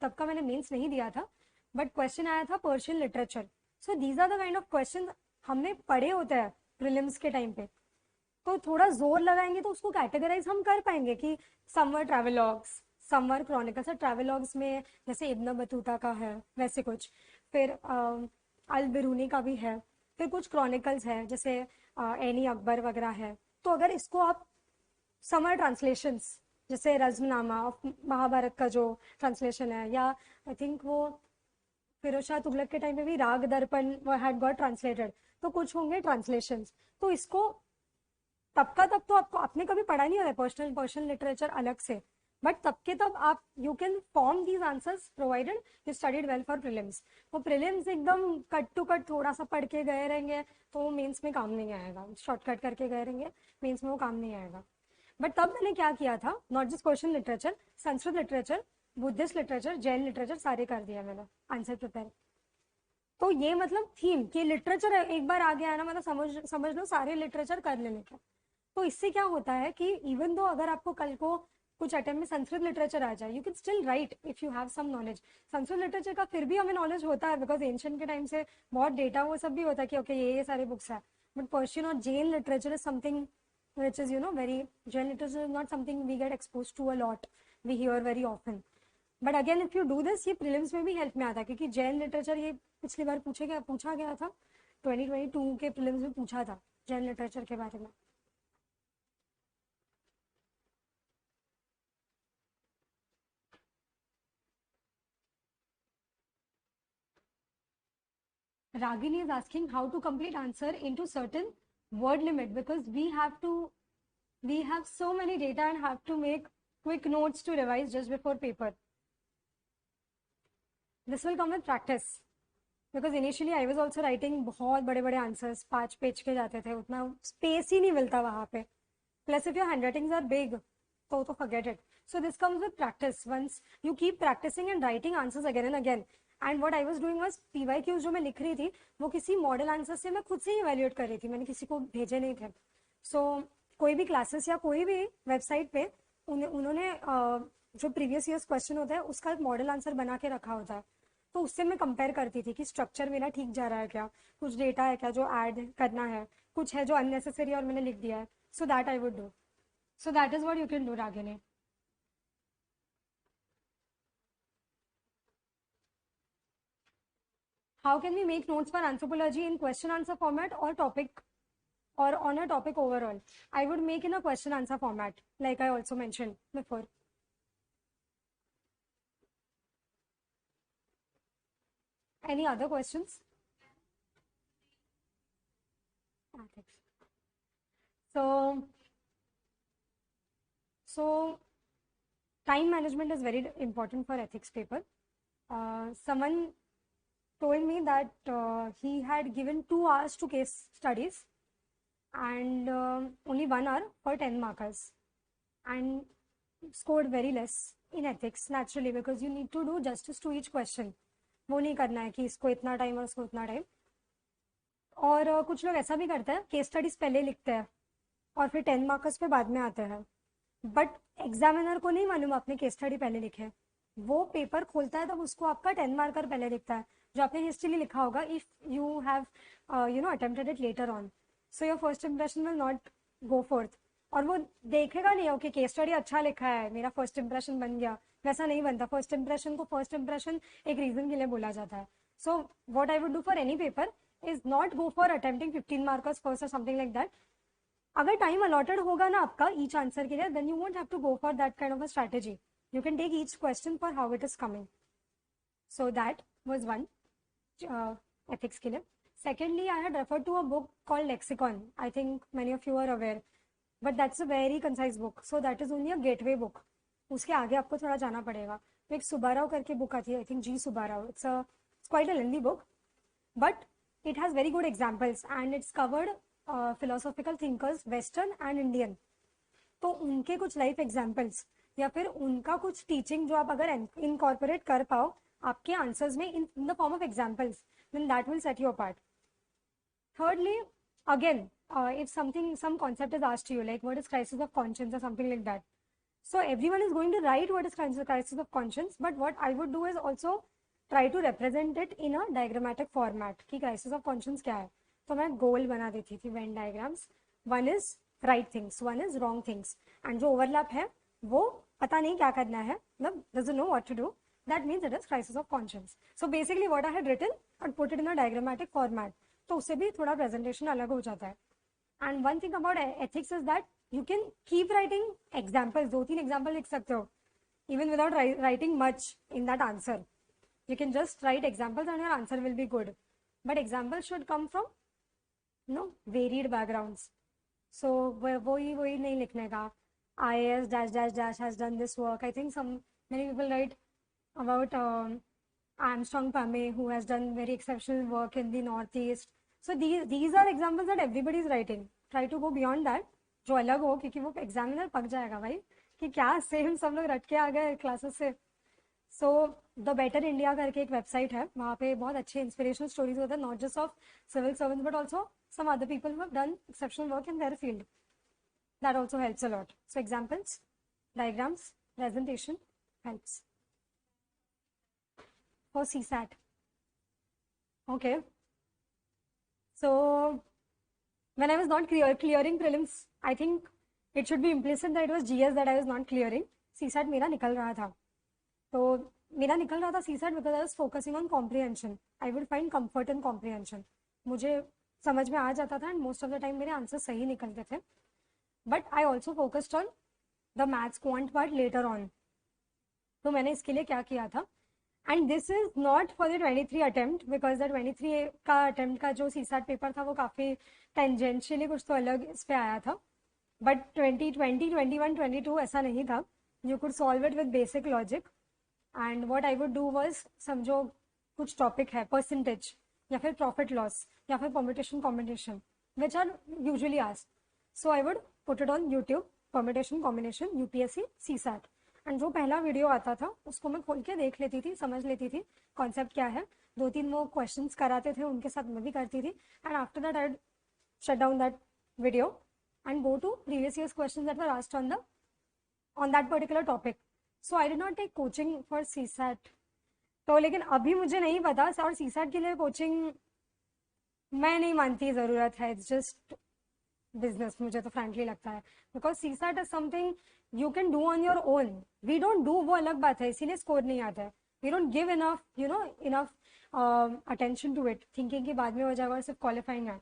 तब का मैंने मेंस नहीं दिया था, बट क्वेश्चन आया था Persian literature. So these are the kind of question हमने पढ़े होते हैं प्रीलिम्स के टाइम पे, तो थोड़ा जोर लगाएंगे तो उसको कैटेगराइज हम कर पाएंगे कि समवर ट्रैवलॉग्स, समवर क्रॉनिकल्स। ट्रैवलॉग्स में जैसे इब्न बतूता का है वैसे कुछ, फिर अल बिरूनी का भी है, फिर कुछ क्रॉनिकल्स है जैसे एनी अकबर वगैरह है। तो अगर इसको आप समर ट्रांसलेशंस, जैसे रज्मनामा ऑफ महाभारत का जो ट्रांसलेशन है, या आई थिंक वो फिरोज शाह तुगलक के टाइम में भी राग दर्पण हैड गॉट ट्रांसलेटेड, तो कुछ होंगे ट्रांसलेशंस। तो इसको तब का तब तो आपको, आपने कभी पढ़ा नहीं होता पर्शियन लिटरेचर अलग से, बट तब के तब आप you can form these answers provided you studied well for prelims. वो प्रीलिम्स एकदम कट टू कट थोड़ा सा पढ़ के गए रहेंगे तो वो मेंस में काम नहीं आएगा, शॉर्टकट करके गए रहेंगे मेंस में वो काम नहीं आएगा। बट तब मैंने क्या किया था, not just Persian literature, Sanskrit literature, Buddhist literature, Jain literature, सारे कर दिया मैंने आंसर प्रिपेयर। तो ये मतलब थीम कि लिटरेचर एक बार आ गया है ना, मतलब समझ लो सारे लिटरेचर कर लेने का। तो इससे क्या होता है कि इवन दो अगर आपको कल को कुछ अटेम्प्ट में संस्कृत लिटरेचर आ जाए, you can still write if you have some knowledge. Sanskrit literature का फिर भी हमें नॉलेज होता है, बिकॉज एंशियंट के टाइम से बहुत डेटा वो सब भी होता है कि ओके ये सारे बुक्स है। बट पर्शियन और Jain literature is something which is very, Jain literature is not something we get exposed to a lot, we hear very often. But again if you do this, ये prelims में भी help में आता है, क्योंकि Jain literature ये पिछली बार पूछा गया था 2022 के prelims में पूछा था जैन लिटरेचर के बारे में। Ragini is asking how to complete answer into certain word limit, because we have so many data and have to make quick notes to revise just before paper. This will come with practice, because initially I was also writing बहुत बड़े बड़े answers, 5 page के जाते थे, उतना space ही नहीं मिलता वहां पे। Plus, if your handwritings are big, so forget it. So this comes with practice. Once you keep practicing and writing answers again and again. And what I was doing was PYQs जो मैं लिख रही थी वो किसी model answer से मैं खुद से ही इवेल्युएट कर रही थी, मैंने किसी को भेजे नहीं थे. सो कोई भी क्लासेस या कोई भी वेबसाइट पे उन्होंने जो प्रीवियस ईयर्स क्वेश्चन होता है उसका एक मॉडल आंसर बना के रखा होता है, तो उससे मैं कंपेयर करती थी कि स्ट्रक्चर मेरा ठीक जा रहा है क्या, कुछ डेटा है क्या जो ऐड करना है, कुछ है जो अननेसेसरी और मैंने लिख दिया है. So that I would do. So that is what you can do, Ragini. How can we make notes for anthropology in question answer format or topic or on a topic overall? I would make in a question answer format, like I also mentioned before. Any other questions? So time management is very important for ethics paper. Someone told me that he had given 2 hours to case studies and only 1 hour for 10 markers, and scored very less in ethics naturally, because you need to do justice to each question. वो नहीं करना है कि इसको इतना time और इसको इतना टाइम. और कुछ लोग ऐसा भी करते हैं, केस स्टडीज पहले लिखते हैं और फिर 10 मार्कर्स पे बाद में आते हैं. बट एग्जामिनर को नहीं मालूम आपने केस स्टडी पहले लिखे. वो पेपर खोलता है तब उसको आपका 10 मार्कर पहले लिखता है जो आपने हिस्ट्री लिखा होगा, if you have attempted it later on. So your first impression will not go fourth. और वो देखेगा नहीं हो कि केस स्टडी अच्छा लिखा है, मेरा फर्स्ट इंप्रेशन बन गया. वैसा नहीं बनता. फर्स्ट इंप्रेशन को फर्स्ट इंप्रेशन एक रीजन के लिए बोला जाता है. So what I would do for any paper is not go for attempting 15 markers first और समथिंग लाइक दैट. अगर टाइम अलॉटेड होगा ना आपका ईच आंसर के लिए, then you won't have to go for that kind of a strategy. You can take each question for how it is coming. So that was one ethics ke liye. Secondly, I had referred to a book called Lexicon. I think many of you are aware, but that's a very concise book. So that is only a gateway book. उसके आगे आपको थोड़ा जाना पड़ेगा. तो एक सुब्बाराव करके book आती है, I think G Subbarao. It's quite a lengthy book, but it has very good examples and it's covered philosophical thinkers, Western and Indian. तो उनके कुछ लाइफ एग्जाम्पल्स या फिर उनका कुछ टीचिंग जो आप अगर इनकॉर्पोरेट कर पाओ आपके आंसर्स में in the form of examples, then that will set you apart. Thirdly, again, if some concept is asked to you, like what is crisis of conscience or something like that, so everyone is going to write what is crisis of conscience, but what I would do is also try to represent it in a diagrammatic format कि crisis of conscience क्या है. तो मैं गोल बना देती थी Venn diagrams. One is right things, one is wrong things, and जो overlap है वो पता नहीं क्या करना है, मतलब doesn't know what to do, that means it is crisis of conscience. So basically what I had written and put it in a diagrammatic format, तो उससे भी थोड़ा presentation अलग हो जाता है. And one thing about ethics is that you can keep writing examples. 2-3 example लिख सकते हो even without writing much in that answer. You can just write examples and your answer will be good. But examples should come from varied backgrounds. So वही नहीं लिखने का IAS -- has done this work. I think many people write about Armstrong Pame, who has done very exceptional work in the Northeast. So these are examples that everybody is writing. Try to go beyond that, जो अलग हो, क्योंकि वो examiner पक जाएगा भाई कि क्या सेम सब लोग रट के आ गए क्लासेस से. सो द बेटर इंडिया करके एक वेबसाइट है, वहाँ पे बहुत अच्छे इंस्पिरेशनल स्टोरीज होते हैं, not just of civil servants but also some other people who have done exceptional work in their field. That also helps a lot. So examples, diagrams, presentation helps. For CSAT. Okay. So when I was not clearing prelims, I think it should be implicit that it was GS that I was not clearing. CSAT मेरा निकल रहा था. तो मेरा निकल रहा था CSAT because I was focusing on comprehension. I would find comfort in comprehension. मुझे समझ में आ जाता था and most of the time मेरे आंसर सही निकलते थे. But I also focused on the maths quant part later on. तो मैंने इसके लिए क्या किया था, and this is not for the 23 attempt because the 23 का अटेम्प्ट का जो CSAT पेपर था वो काफ़ी टेंजेंशियली कुछ तो अलग इस पे आया था. बट 2020, 21, 22 ऐसा नहीं था. You could solve it with basic logic. And what I would do was, समझो कुछ टॉपिक है परसेंटेज या फिर प्रॉफिट लॉस या फिर permutation combination which are usually asked. So I would put it on YouTube, permutation combination UPSC CSAT, and जो पहला video आता था उसको मैं खोल के देख लेती थी, समझ लेती थी कॉन्सेप्ट क्या है, 2-3 वो क्वेश्चंस कराते थे उनके साथ मैं भी करती थी, and after that I shut down that video and go to previous year's questions that were asked on that particular topic. So I did not take coaching for CSAT. तो लेकिन अभी मुझे नहीं पता, और CSAT के लिए कोचिंग मैं नहीं मानती ज़रूरत है, इट्स जस्ट बिजनेस मुझे तो फ्रेंकली लगता है, because CSAT is something you can do on your own, we don't do, वो अलग बात है, इसीलिए स्कोर नहीं आता है, we don't give enough enough attention to it, thinking कि बाद में हो जाएगा और सिर्फ क्वालिफाइंग है.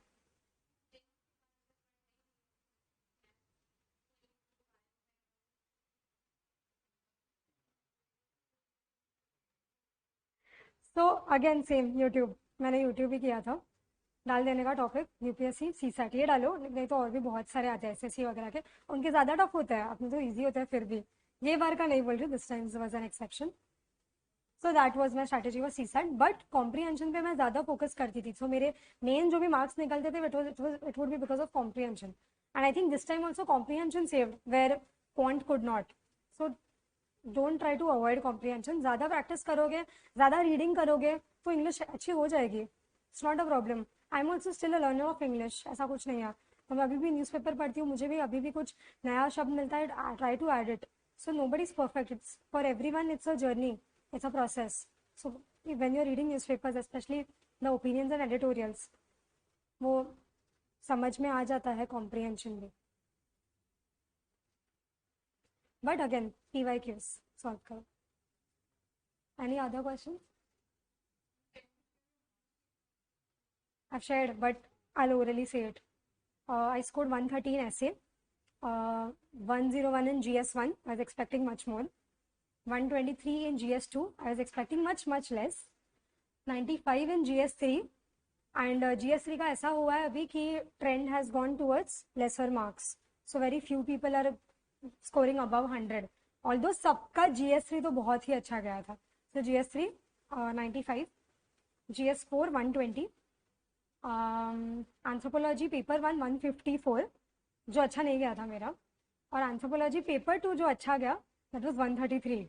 सो अगेन सेम यूट्यूब, मैंने यूट्यूब ही किया था, डाल देने का टॉपिक UPSC CSAT ये डालो, नहीं तो और भी बहुत सारे आते हैं SSC वगैरह के, उनके ज़्यादा टफ होता है, अपने तो ईजी होता है फिर भी, ये बार का नहीं बोल रही, this time was an exception. So that was my strategy for CSAT, but comprehension पे मैं ज़्यादा फोकस करती थी, सो मेरे मेन जो भी मार्क्स निकलते थे it would be because of comprehension, and I think this time also comprehension saved where quant could not. So don't try to avoid comprehension, ज़्यादा प्रैक्टिस करोगे, ज़्यादा रीडिंग करोगे तो इंग्लिश अच्छी हो जाएगी, it's not a problem. I am also still a learner of English, ऐसा कुछ नहीं है, तो मैं अभी भी न्यूज़पेपर पढ़ती हूँ, मुझे भी अभी भी कुछ नया शब्द मिलता है, I try to add it. So nobody is perfect, it's for everyone, it's a journey, it's a process. So when you are reading newspapers, specially the opinions and editorials, वो समझ में आ जाता है कॉम्प्रीहेंशन भी. बट अगेन PYQs सॉल्व करो. Any other question? I've shared, but I'll orally say it. I scored 130 in essay, 101 in GS1. I was expecting much more. 123 in GS2. I was expecting much less. 95 in GS3. And GS3 का ऐसा हुआ है अभी कि trend has gone towards lesser marks. So very few people are scoring above 100. Although सबका GS3 तो बहुत ही अच्छा गया था. So GS3 95, GS4 120. Anthropology paper 1 154, जो अच्छा नहीं गया था मेरा, और एंथ्रोपोलॉजी पेपर 2 जो अच्छा गया, that was 133.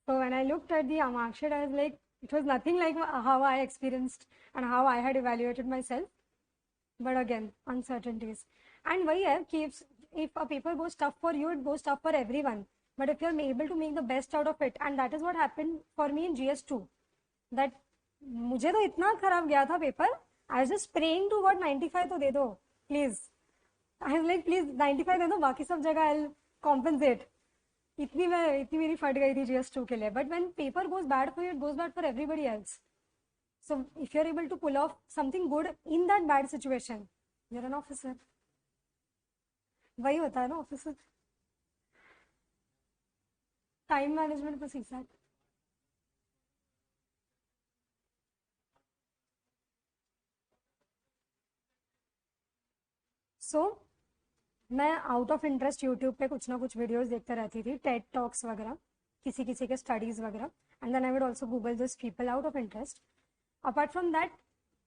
So when I looked at the mark sheet, I was like, it was nothing like how I experienced and how I had evaluated my self, but again uncertainties. And वही है कि if a paper goes tough for you, it goes tough for everyone, but if you're able to make the best out of it, and that is what happened for me in GS2, that मुझे तो इतना खराब गया था paper, I was just praying to God 95 तो दे दो please, I was like please 95 दे दो, बाकी सब जगह I'll compensate. इतनी मेरी फट गई थी GS2 के लिए. But when paper goes bad for you, it goes bad for everybody else. So if you're able to pull off something good in that bad situation, you're an officer. वही होता है ना ऑफिसर. टाइम मैनेजमेंट पर सीखा. सो मैं out of interest YouTube पे कुछ ना कुछ वीडियोस देखते रहती थी, टेड टॉक्स वगैरह, किसी के स्टडीज वगैरह, and then I would also Google this people out of interest. Apart from that,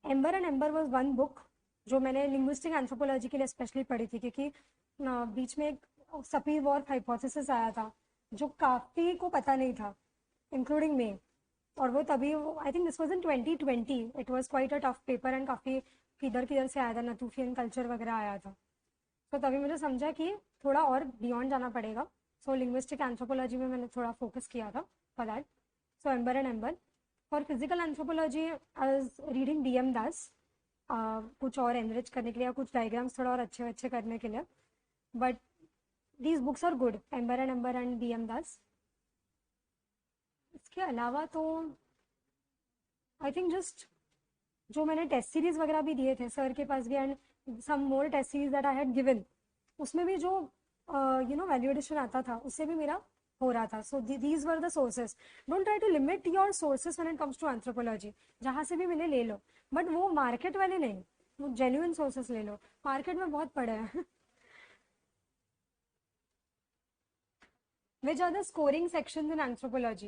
Ember and Ember was one book जो मैंने लिंग्विस्टिक एंथ्रोपोलॉजी के लिए स्पेशली पढ़ी थी, क्योंकि बीच में एक सपीर-वॉर्फ हाइपोथेसिस आया था जो काफ़ी को पता नहीं था, इंक्लूडिंग मी, और वो तभी, आई think this was in 2020. It was quite a tough paper and काफ़ी किधर से आया था, नतूफियन कल्चर वगैरह आया था. तो तभी मुझे समझा कि थोड़ा और बियॉन्ड जाना पड़ेगा. सो लिंग्विस्टिक एंथ्रोपोलॉजी में मैंने थोड़ा फोकस किया था for that. So amber and amber. For physical anthropology I was reading DM दास, कुछ और एनरिच करने के लिए, कुछ डायग्राम्स थोड़ा और अच्छे करने के लिए. But these books are good, Ember and DM Das. इसके अलावा तो आई थिंक जस्ट जो मैंने टेस्ट सीरीज वगैरह भी दिए थे सर के पास भी, and some more test series that I had given, उसमें भी जो वैल्यू एडिशन आता था उससे भी मेरा हो रहा था. So these were the sources. Don't try to limit your sources when it comes to anthropology. जहाँ से भी मिले ले लो, बट वो मार्केट वाले नहीं, वो जेन्युइन सोर्सेज ले लो. मार्केट में बहुत पड़े हैं. Which are the scoring sections in anthropology?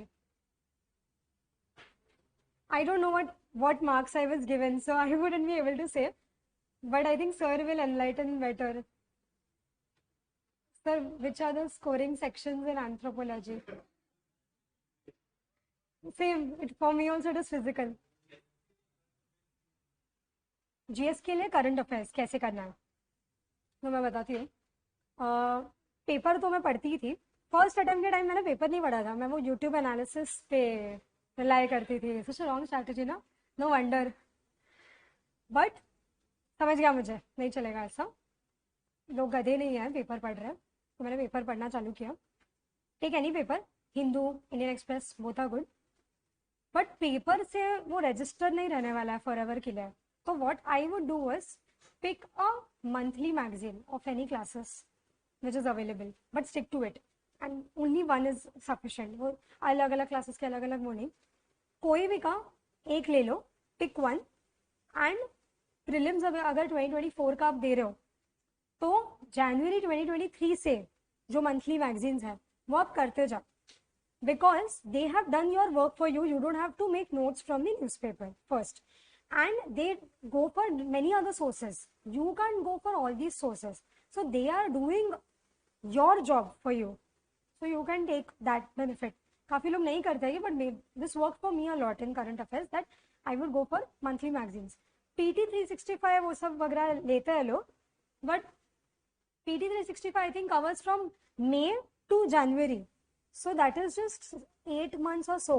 I don't know what marks I was given, so I wouldn't be able to say. But I think sir will enlighten better. Sir, which are the scoring sections in anthropology? Same, for me also it is physical. GS के लिए current affairs कैसे करना है तो मैं बताती हूँ. Paper तो मैं पढ़ती ही थी. फर्स्ट अटेम्प्ट के टाइम मैंने पेपर नहीं पढ़ा था, मैं वो यूट्यूब एनालिसिस पे रिलाई करती थी. सच रॉन्ग स्ट्रैटेजी ना, नो वंडर. बट समझ गया मुझे नहीं चलेगा ऐसा. लोग गधे नहीं है, पेपर पढ़ रहे हैं, तो मैंने पेपर पढ़ना चालू किया. Take any paper, Hindu, Indian Express, both are good. But paper से वो रजिस्टर नहीं रहने वाला है फॉर एवर के लिए. तो what I would do was pick a monthly magazine of any classes which is available, but stick to it and only one is sufficient. वो अलग अलग क्लासेस के अलग अलग वो नहीं, कोई भी का एक ले लो, पिक वन. एंड प्रीलिम्स अगर 2024 का आप दे रहे हो तो जनवरी 2023 से जो मंथली मैगजीन्स है वो आप करते जाओ. Because they have done your work for you, you don't have to make notes from the newspaper first. And they go for many other sources. You can't go for all these sources. So they are doing your job for you. So you can take that benefit. काफी लोग नहीं करते हैं, but this worked for me a lot in current affairs that I would go for monthly magazines. PT 365 वो सब वगैरह लेते हैं लोग, but PT 365 I think covers from May to January. So that is just 8 months or so.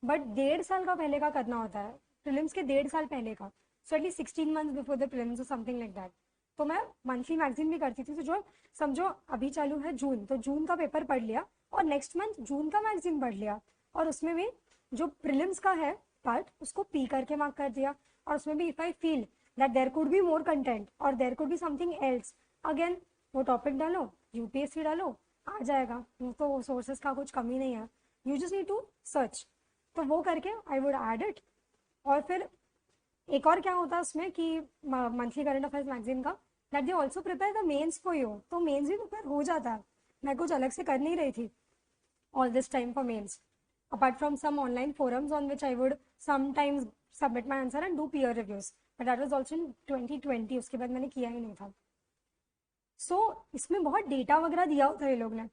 But 1.5 साल का पहले का करना होता है, प्रीलिम्स के 1.5 साल पहले का. So at least 16 months before the prelims or something like that. तो मैं मंथली मैगजीन भी करती थी. तो जो समझो अभी चालू है जून, तो जून का पेपर पढ़ लिया और नेक्स्ट मंथ जून का मैगजीन पढ़ लिया, और उसमें भी जो प्रीलिम्स का है पार्ट उसको पी करके मार्क कर दिया. और उसमें भी if I feel that there could be more content और there could be something else, again वो टॉपिक डालो, यूपीएससी डालो, आ जाएगा. तो सोर्सेस का कुछ कमी नहीं है, you just need to search. तो वो करके आई वुड ऐड इट. और फिर एक और क्या होता है उसमें कि मंथली करंट अफेयर्स मैगजीन का, that they also prepare the mains for you. तो मेन्स भी प्रिपेयर हो जाता है. मैं कुछ अलग से कर नहीं रही थी all this time for mains, apart from some online forums on which I would sometimes submit my answer and do peer reviews. But that was also in 2020. उसके बाद मैंने किया ही नहीं था. So इसमें बहुत डेटा वगैरह दिया होता है ये लोग ने.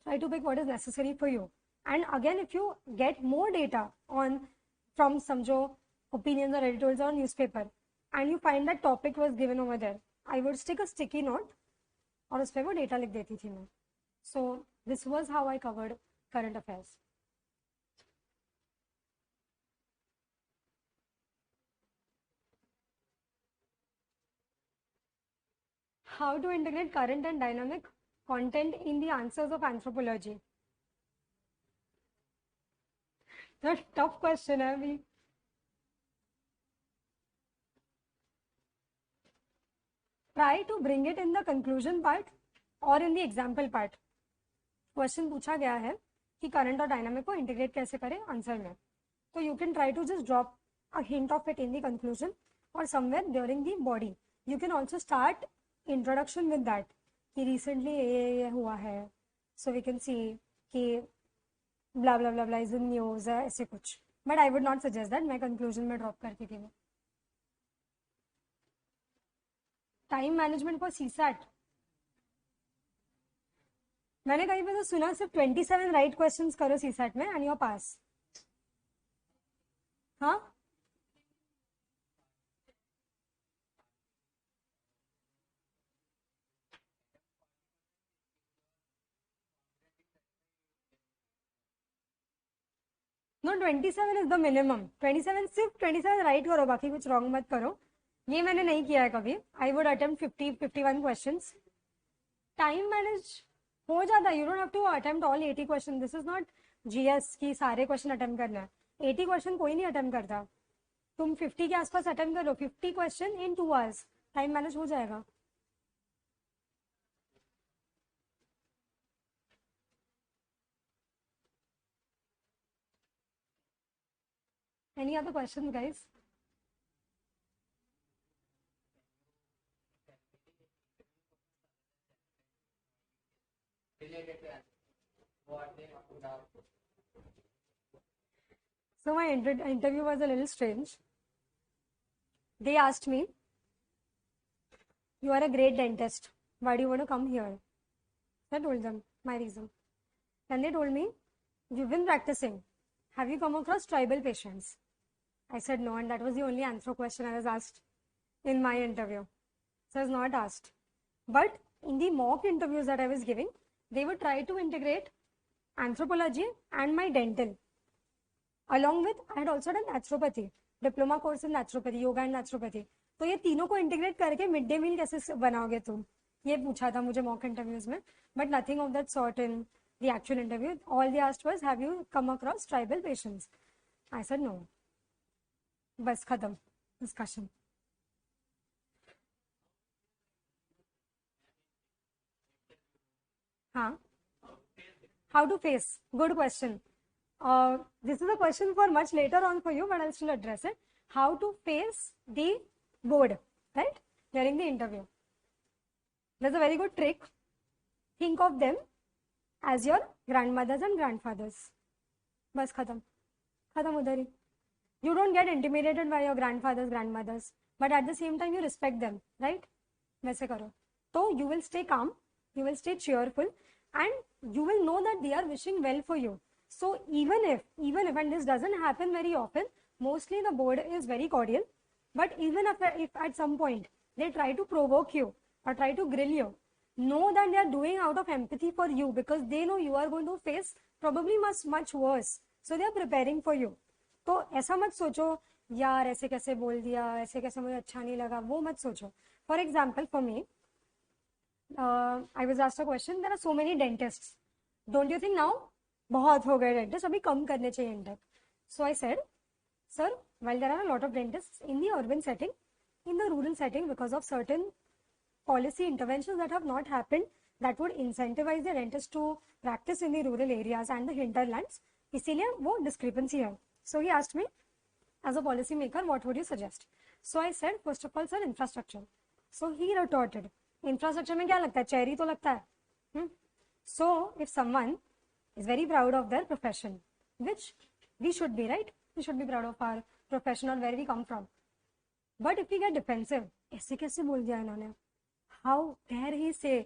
Try to pick what is necessary for you. And again, if you get more data on from समझो opinions or editorials or newspaper and you find that topic was given over there, I would stick a sticky note और उस पर वो data लिख देती थी मैं. So this was how I covered current affairs. How to integrate current and dynamic content in the answers of anthropology? That's a tough question है अभी. Try to bring it in the conclusion part or in the example part. Question पूछा गया है कि current और dynamic को integrate कैसे करें आंसर में, तो you can try to just drop a hint of it in the conclusion और somewhere during the body. You can also start introduction with that कि रिसेंटली ये हुआ है, सो वी कैन सी कि ब्ला ब्ला ब्ला ब्ला इज इन न्यूज, ऐसे कुछ. But I would not suggest that. मैं conclusion में ड्रॉप करती थी. टाइम मैनेजमेंट फॉर सीसैट, मैंने कहीं पे तो सुना सिर्फ 27 राइट क्वेश्चंस करो सीसैट में एंड यू आर पास. हाँ, नो 27 इज द मिनिमम. 27 सिर्फ 27 राइट करो, बाकी कुछ रॉन्ग मत करो. ये मैंने नहीं किया है कभी. I would attempt 51 questions. Time manage हो जाता है. You don't have to attempt all 80 question. This is not GS की सारे क्वेश्चन अटेम्प्ट करना है. 80 क्वेश्चन कोई नहीं अटेम्प्ट करता. तुम 50 के आसपास अटेम्प्ट करो, 50 question in 2 hours, time manage हो जाएगा. Any other questions, guys? So my interview was a little strange. They asked me, "You are a great dentist. Why do you want to come here?" I told them my reason. Then they told me, you've been practicing. Have you come across tribal patients? I said no, and that was the only answer question I was asked in my interview. So I was not asked. But in the mock interviews that I was giving, they would try to integrate anthropology and my dental. Along with, I had also done naturopathy, diploma course in naturopathy, yoga and naturopathy. तो ये तीनों को integrate करके mid day meal कैसे बनाओगे तुम, ये पूछा था मुझे मॉक इंटरव्यूज में. But nothing of that sort in the actual interview. All they asked was, have you come across tribal patients? I said no. बस खत्म discussion. हाँ, how to face? Good question. This is a question for much later on for you, but I'll still address it. How to face the board, right? During the interview. There's a very good trick. Think of them as your grandmothers and grandfathers. बस खत्म उधर ही. You don't get intimidated by your grandfathers, grandmothers, but at the same time you respect them, right? वैसे करो. So you will stay calm, you will stay cheerful, and you will know that they are wishing well for you. So even if, and this doesn't happen very often, mostly the board is very cordial, but even if at some point they try to provoke you or try to grill you, know that they are doing out of empathy for you, because they know you are going to face probably much worse. So they are preparing for you. तो ऐसा मत सोचो यार ऐसे कैसे बोल दिया, ऐसे कैसे मुझे अच्छा नहीं लगा, वो मत सोचो. For example for me, I was asked a question, there are so many dentists, don't you think now बहुत हो गए डेंटिस्ट, अभी कम करने चाहिए intake. So I said, sir, while there are a lot of dentists in the urban setting, in the rural setting, because of certain policy interventions that have not happened, that would incentivize the dentists to practice in the rural areas and the hinterlands, इसीलिए वो discrepancy है. So he asked me, as a policy maker, what would you suggest? So I said, first of all, sir, infrastructure. So he retorted, infrastructure में क्या लगता है, cherry तो लगता है. So if someone is very proud of their profession, which we should be, right? We should be proud of our profession or where we come from. But if we get defensive, ऐसे कैसे बोल दिया इन्होंने? How dare he say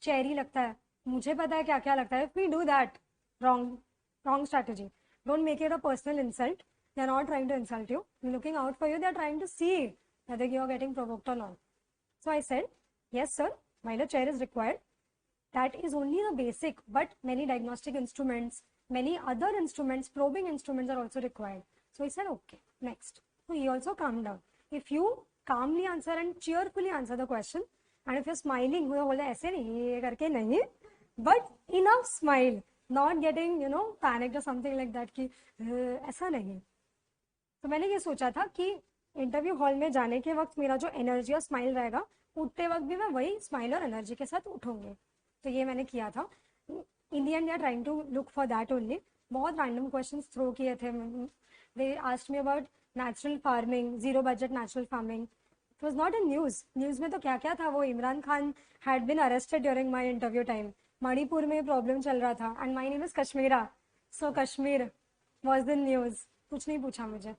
cherry लगता है? मुझे पता है क्या क्या लगता है. If we do that, wrong strategy. Don't make it a personal insult. They are not trying to insult you. They're looking out for you. They are trying to see whether you are getting provoked or not. So I said, yes, sir, while a chair is required, that is only the basic, but many diagnostic instruments, many other instruments, probing instruments are also required. So he said, okay, next. So he also calmed down. If you calmly answer and cheerfully answer the question, and if you're smiling, बोले ऐसे नहीं ये करके नहीं, but enough smile, not getting panicked or something like that कि ऐसा नहीं. तो मैंने ये सोचा था कि इंटरव्यू हॉल में जाने के वक्त मेरा जो एनर्जी और स्माइल रहेगा, उठते वक्त भी मैं वही स्माइल और एनर्जी के साथ उठूंगी. तो ये मैंने किया था. In the and they are trying to look for that only. बहुत रैंडम क्वेश्चंस थ्रो किए थे. They asked me about natural farming, zero budget natural farming. It was not in news में तो क्या क्या था. वो Imran Khan had been arrested during my interview time. Manipur में प्रॉब्लम चल रहा था, and my name is Kashmira, so Kashmir was the news. कुछ नहीं पूछा मुझे.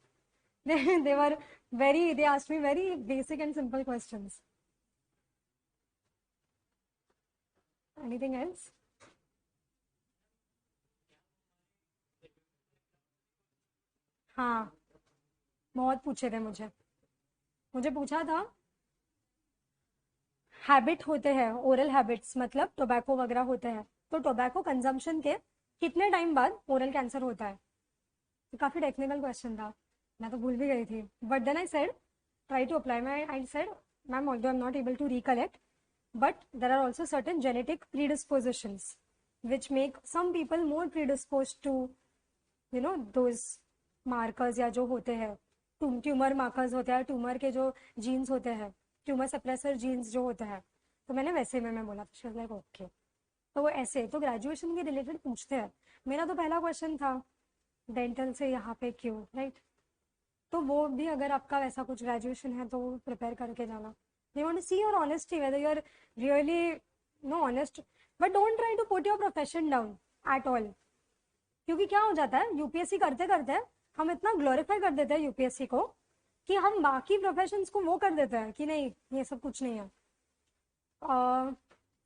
they asked me very basic and simple questions. Anything else? हाँ, बहुत पूछे थे मुझे पूछा था हैबिट होते हैं, ओरल हैबिट्स मतलब टोबैको वगैरह होते हैं, तो टोबैको कंजम्पशन के कितने टाइम बाद ओरल कैंसर होता है. तो काफी टेक्निकल क्वेश्चन था, मैं तो भूल भी गई थी. But then I said try to apply. I said ma'am, although I am not able to recollect, but there are also certain genetic predispositions which make some people more predisposed to those markers या जो होते हैं tumour markers होते हैं, tumour के जो jeans होते हैं, ट्यूमर सप्रेसर जीन्स जो होते हैं. तो मैंने वैसे में बोला था. Like okay. तो वो ऐसे तो ग्रेजुएशन के रिलेटेड पूछते हैं. मेरा तो पहला क्वेश्चन था डेंटल से यहाँ पे क्यों, राइट? तो वो भी अगर आपका वैसा कुछ ग्रेजुएशन है तो प्रिपेयर करके जाना. They want to see your honesty, whether you're really honest, but don't try to put your profession down at all. क्योंकि क्या हो जाता है, यूपीएससी करते करते हम इतना ग्लोरीफाई कर देते हैं यूपीएससी को कि हम बाकी प्रोफेशंस को वो कर देते हैं कि नहीं ये सब कुछ नहीं है.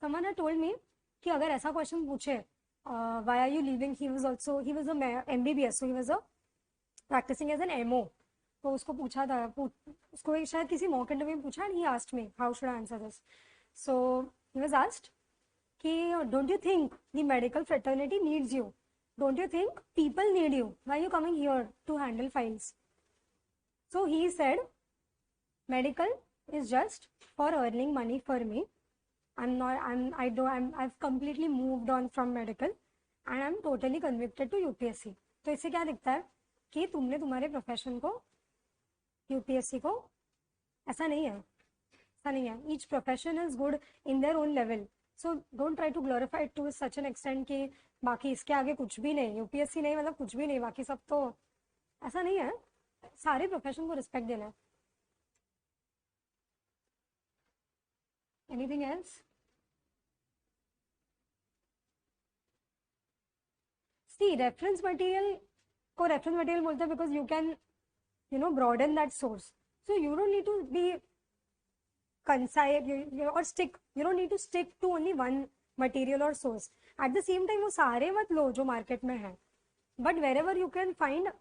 Someone had told me कि अगर ऐसा क्वेश्चन पूछे why are you leaving, he was a MBBS, so he was a practicing as an MO. तो उसको पूछा था, उसको शायद किसी मॉक इंटरव्यू में पूछा, and he asked me how should I answer this. So he was asked कि don't you think the medical fraternity needs you, don't you think people need you, why are you coming here to handle files? So he said medical is just for earning money for me. I've completely moved on from medical and I'm totally convicted to UPSC. तो इससे क्या दिखता है कि तुमने तुम्हारे profession को UPSC को ऐसा नहीं है. Each profession is good in their own level. So don't try to glorify it to such an extent कि बाकी इसके आगे कुछ भी नहीं, UPSC नहीं मतलब कुछ भी नहीं, बाकी सब तो ऐसा नहीं है. सारे प्रोफेशन को रिस्पेक्ट देना है. Anything else? See, reference material को reference material बोलते हैं because you can, broaden that source. So you don't need to be concise or stick. You don't need to stick to only one material or source. At the same time, वो सारे मत लो जो market में है. But wherever you can find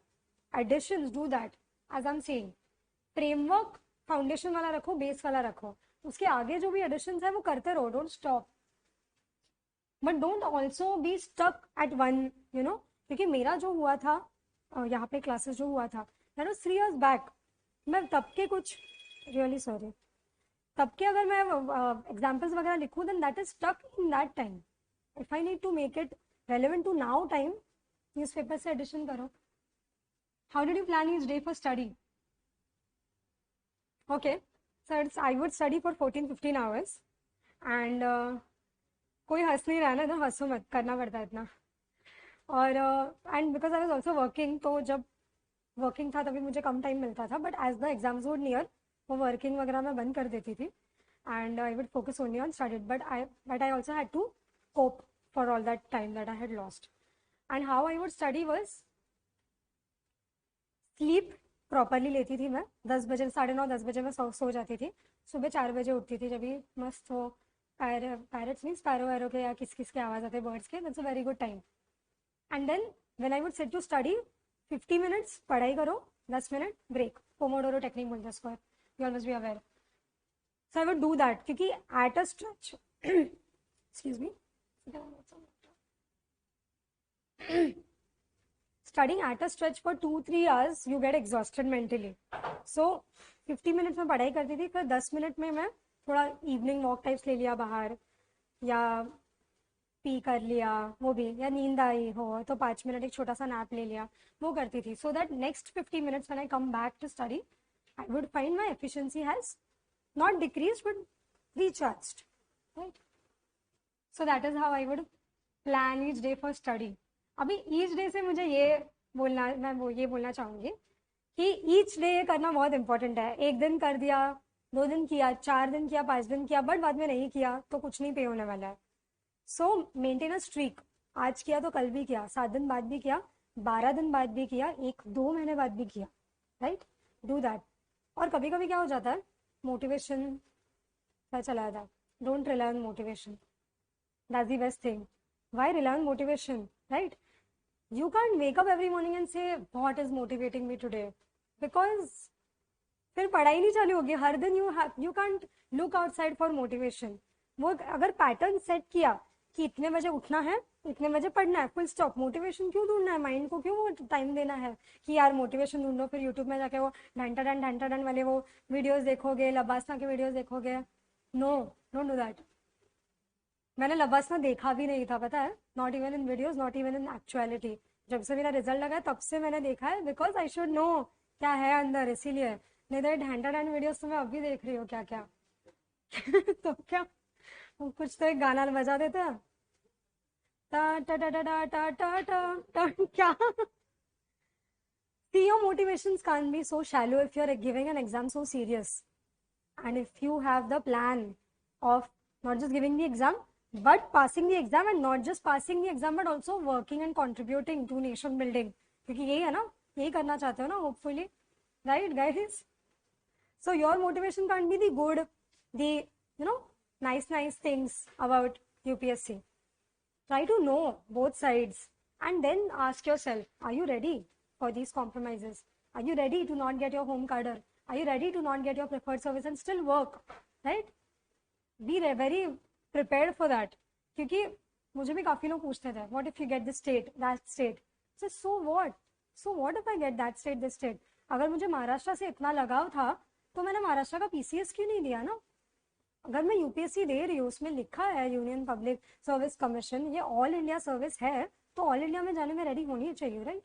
additions, do that. As I'm saying, framework foundation वाला रखो, base वाला रखो. उसके आगे जो भी additions है वो करते रहो. Don't stop. But don't also be stuck at one, क्योंकि मेरा जो हुआ था यहाँ पे क्लासेस जो हुआ था that was 3 years back. मैं तब के कुछ really sorry. तब के अगर मैं एग्जाम्पल्स वगैरह लिखूँ then that is stuck in that time. If I need to make it relevant to now time, newspaper से एडिशन करो. How did you plan each day for study? Okay, so I would study for 14-15 hours and कोई हंस नहीं रहा ना, तो हंसो मत, करना पड़ता है इतना. और and because I was also working, तो जब वर्किंग था तभी मुझे कम टाइम मिलता था. But as the exams would near वो वर्किंग वगैरह मैं बंद कर देती थी and I would focus only on studied. But I also had to cope for all that time that I had lost. And how I would study was sleep properly लेती थी मैं. 10 बजे 9:30 बजे मैं सो जाती थी. सुबह 4 बजे उठती थी. जब भी मस्त हो पैरट्स मीन्स पैरो वैरो के या किस किस के आवाज़ आते बर्ड्स के, that's a very good time. And then when I would sit to study 50 minutes पढ़ाई करो, 10 मिनट ब्रेक. पोमोडोरो टेक्निक बोलते हैं इसको, you all must be aware. So I would do that क्योंकि at a stretch excuse me studying at a stretch for 2-3 hours you get exhausted mentally. So 50 minutes में पढ़ाई करती थी, फिर 10 minute में मैं थोड़ा इवनिंग वॉक टाइप्स ले लिया बाहर, या पी कर लिया वो भी, या नींद आई हो तो 5 मिनट एक छोटा सा नैप ले लिया, वो करती थी. So that next 50 minutes when I come back to study I would find my efficiency has not decrease but recharged, right. So that is how I would plan each day for study. अभी each day से मुझे ये बोलना चाहूँगी कि each day ये करना बहुत इंपॉर्टेंट है. एक दिन कर दिया, 2 दिन किया, 4 दिन किया, 5 दिन किया, बट बाद में नहीं किया तो कुछ नहीं पे होने वाला है. सो मेंटेन अ स्ट्रीक. आज किया तो कल भी किया, 7 दिन बाद भी किया, 12 दिन बाद भी किया, 1-2 महीने बाद भी किया, राइट. Do that. और कभी कभी क्या हो जाता है, मोटिवेशन चला जाता है. Don't rely on motivation, that's the best thing. Why rely on motivation, right? You can't wake up every morning and say what is motivating me today, because फिर पढ़ाई नहीं चालू होगी. हर दिन you can't look outside for motivation. वो अगर pattern set किया कि इतने बजे उठना है, इतने बजे पढ़ना है, फुल स्टॉप. मोटिवेशन क्यों ढूंढना है, माइंड को क्यों टाइम देना है कि यार मोटिवेशन ढूंढो, फिर यूट्यूब में जाके वो ढंटा डन वाले वो वीडियोस देखोगे, लबासना के वीडियोस देखोगे. No, don't do that. मैंने लबासना देखा भी नहीं था, पता है. Not even in videos, not even in actuality. जब से मेरा रिजल्ट लगा तब से मैंने देखा है, बिकॉज आई शुड नो क्या है अंदर, इसीलिए. नहीं तो ढंटा डन वीडियोस तो मैं अभी देख रही हूँ क्या क्या तो क्या कुछ तो एक गाना बजा देते हैं, टा टा टा टा टा टा टा टा क्या. See, your motivations can't be so shallow if you're giving an exam so serious, and if you have the plan of not just giving the exam but passing the exam, and not just passing the exam but also working and contributing to nation building. क्योंकि यही है ना, यही करना चाहते हो ना, hopefully, right guys? So your motivation can't be the good, the nice things about UPSC. Try to know both sides and then ask yourself, are you ready for these compromises? Are you ready to not get your home cadre? Are you ready to not get your preferred service and still work? Right? Be very prepared for that. क्योंकि मुझे भी काफी लोग पूछते थे, what if you get this state, that state? So what? So what if I get that state, this state? अगर मुझे महाराष्ट्र से इतना लगाव था तो मैंने महाराष्ट्र का पीसीएस क्यों नहीं दिया ना? अगर मैं यूपीएससी दे रही हूँ, उसमें लिखा है यूनियन पब्लिक सर्विस कमीशन, ये ऑल इंडिया सर्विस है, तो ऑल इंडिया में जाने में रेडी होनी चाहिए, right?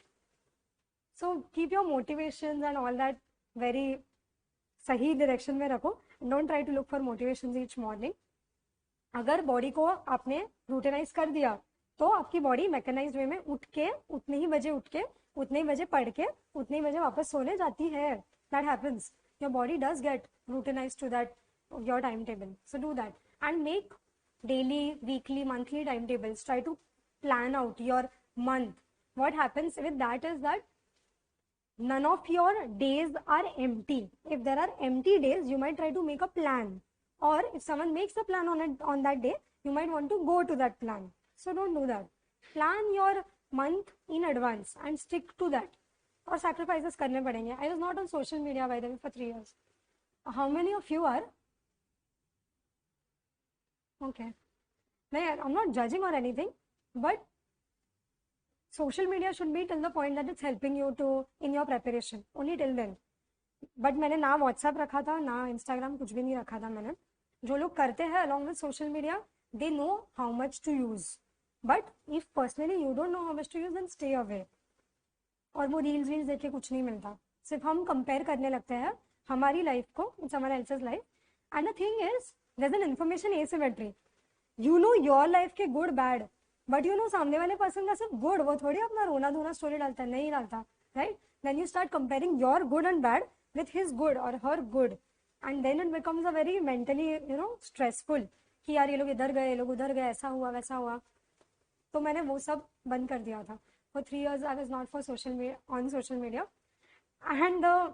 So keep your motivation and all that very सही डायरेक्शन में रखो. Don't try to look for motivation each morning. अगर बॉडी को आपने रूटीनाइज कर दिया तो आपकी बॉडी मैकेनाइज्ड वे में उठ के उतने ही बजे उठ के उतने ही बजे पढ़ के उतने ही बजे वापस सोने जाती है. That happens. Your body does get routinized to that your timetable. So do that and make daily, weekly, monthly timetables. Try to plan out your month. What happens with that is that none of your days are empty. If there are empty days, you might try to make a plan, or if someone makes a plan on that day, you might want to go to that plan. So don't do that. Plan your month in advance and stick to that. और sacrifices करने पड़ेंगे. I was not on social media by the way for 3 years. How many of you are? Okay. I'm not judging or anything, but social media should be till the point that it's helping you to in your preparation. Only till then. But मैंने ना WhatsApp रखा था, ना Instagram, कुछ भी नहीं रखा था मैंने. जो लोग करते हैं along with social media, they know how much to use. But if personally you don't know how much to use, then stay away. और वो रील्स देख के कुछ नहीं मिलता. सिर्फ हम कंपेयर करने लगते हैं हमारी लाइफ को with someone else's life. And the thing is, there's an information asymmetry. You know your life के good bad, but you know सामने वाले person का सिर्फ good. वो थोड़ी अपना रोना धोना स्टोरी डालता है, नहीं डालता, right? Then you start comparing your good and bad with his good or her good, and then it becomes a very mentally, stressful. कि यार ये लोग इधर गए, ये लोग उधर गए, ऐसा हुआ वैसा हुआ. तो मैंने वो सब बंद कर दिया था. For 3 years I was not for social media, and the